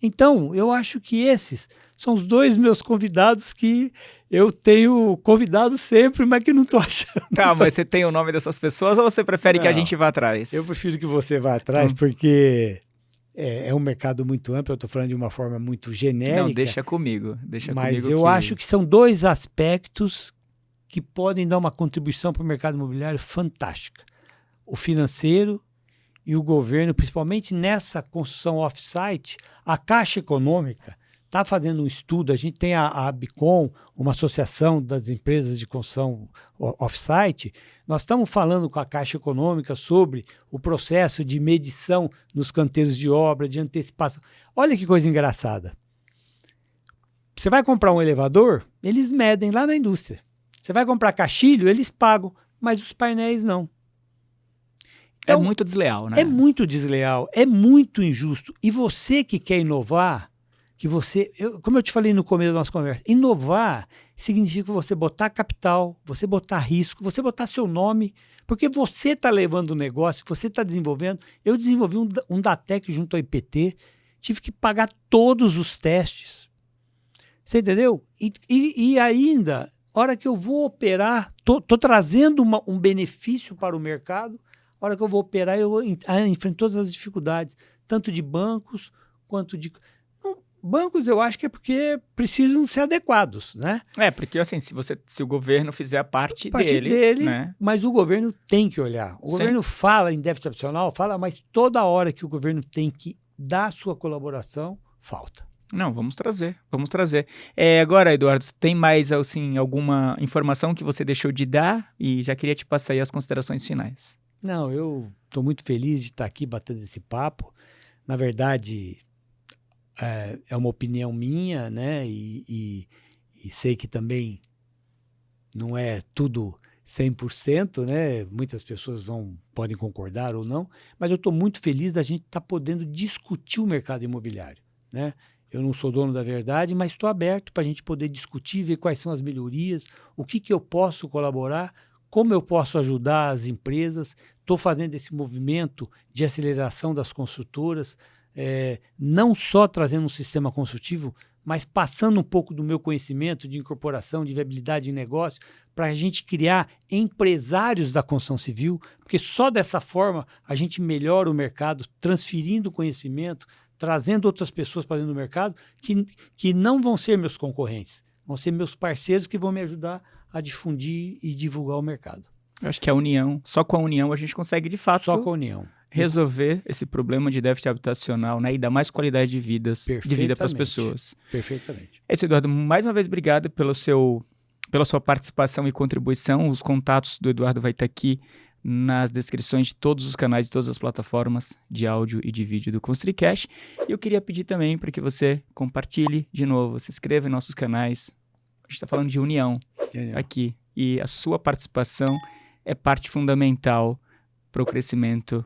S3: Então, eu acho que esses são os 2 meus convidados que eu tenho convidado sempre, mas que não estou achando.
S1: Tá, mas você tem o nome dessas pessoas ou você prefere que a gente vá atrás?
S3: Eu prefiro que você vá atrás, porque é um mercado muito amplo, eu estou falando de uma forma muito genérica.
S1: Não, deixa comigo.
S3: Mas eu acho que são 2 aspectos que podem dar uma contribuição para o mercado imobiliário fantástica. O financeiro e o governo, principalmente nessa construção off-site. A Caixa Econômica está fazendo um estudo, a gente tem a ABICOM, uma associação das empresas de construção off-site, nós estamos falando com a Caixa Econômica sobre o processo de medição nos canteiros de obra, de antecipação. Olha que coisa engraçada. Você vai comprar um elevador, eles medem lá na indústria. Você vai comprar caixilho, eles pagam, mas os painéis não. Então,
S1: é muito desleal, né?
S3: É muito desleal, é muito injusto. E você que quer inovar, como eu te falei no começo da nossa conversa, inovar significa você botar capital, você botar risco, você botar seu nome, porque você está levando o negócio, você está desenvolvendo. Eu desenvolvi um Datec junto ao IPT, tive que pagar todos os testes. Você entendeu? E ainda, hora que eu vou operar, tô trazendo um benefício para o mercado, hora que eu vou operar, eu enfrento todas as dificuldades, tanto de bancos quanto de... Bancos eu acho que é porque precisam ser adequados, né?
S1: Porque assim, se o governo fizer a parte dele, né?
S3: Mas o governo tem que olhar. O governo fala em déficit habitacional, mas toda hora que o governo tem que dar a sua colaboração, falta.
S1: Não, vamos trazer. Agora, Eduardo, tem mais assim, alguma informação que você deixou de dar? E já queria te passar aí as considerações finais.
S3: Não, eu estou muito feliz de estar aqui batendo esse papo. Na verdade, é uma opinião minha, né? E sei que também não é tudo 100%, né? Muitas pessoas podem concordar ou não, mas eu estou muito feliz da gente estar podendo discutir o mercado imobiliário, né? Eu não sou dono da verdade, mas estou aberto para a gente poder discutir, ver quais são as melhorias, o que eu posso colaborar, como eu posso ajudar as empresas. Estou fazendo esse movimento de aceleração das construtoras, não só trazendo um sistema construtivo, mas passando um pouco do meu conhecimento de incorporação, de viabilidade de negócio, para a gente criar empresários da construção civil, porque só dessa forma a gente melhora o mercado, transferindo conhecimento, trazendo outras pessoas para dentro do mercado que não vão ser meus concorrentes, vão ser meus parceiros que vão me ajudar a difundir e divulgar o mercado.
S1: Eu acho que só com a união a gente consegue de fato...
S3: Só com a união.
S1: Resolver esse problema de déficit habitacional, né? E dar mais qualidade de vida para as pessoas.
S3: Perfeitamente.
S1: É isso, Eduardo. Mais uma vez, obrigado pela sua participação e contribuição. Os contatos do Eduardo vai estar aqui nas descrições de todos os canais, de todas as plataformas de áudio e de vídeo do ConstruiCast. E eu queria pedir também para que você compartilhe de novo, se inscreva em nossos canais. A gente está falando de união aqui. E a sua participação é parte fundamental para o crescimento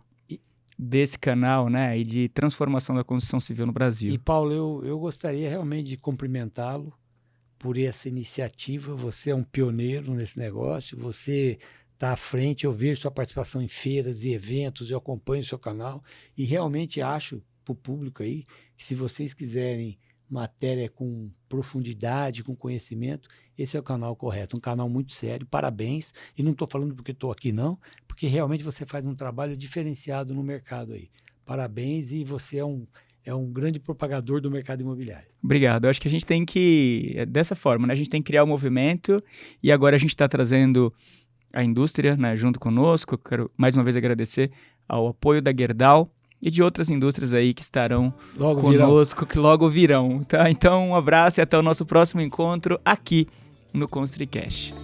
S1: desse canal, né, e de transformação da construção civil no Brasil.
S3: E, Paulo, eu gostaria realmente de cumprimentá-lo por essa iniciativa. Você é um pioneiro nesse negócio, você está à frente, eu vejo sua participação em feiras e eventos, eu acompanho o seu canal e realmente acho para o público aí que se vocês quiserem matéria com profundidade, com conhecimento, esse é o canal correto, um canal muito sério, parabéns, e não estou falando porque estou aqui não, porque realmente você faz um trabalho diferenciado no mercado aí, parabéns, e você é um grande propagador do mercado imobiliário.
S1: Obrigado, eu acho que a gente tem que, dessa forma, né? A gente tem que criar um movimento, e agora a gente está trazendo a indústria, né, junto conosco. Eu quero mais uma vez agradecer ao apoio da Gerdau, e de outras indústrias aí que estarão conosco, que logo virão, tá? Então, um abraço e até o nosso próximo encontro aqui no ConstruiCast.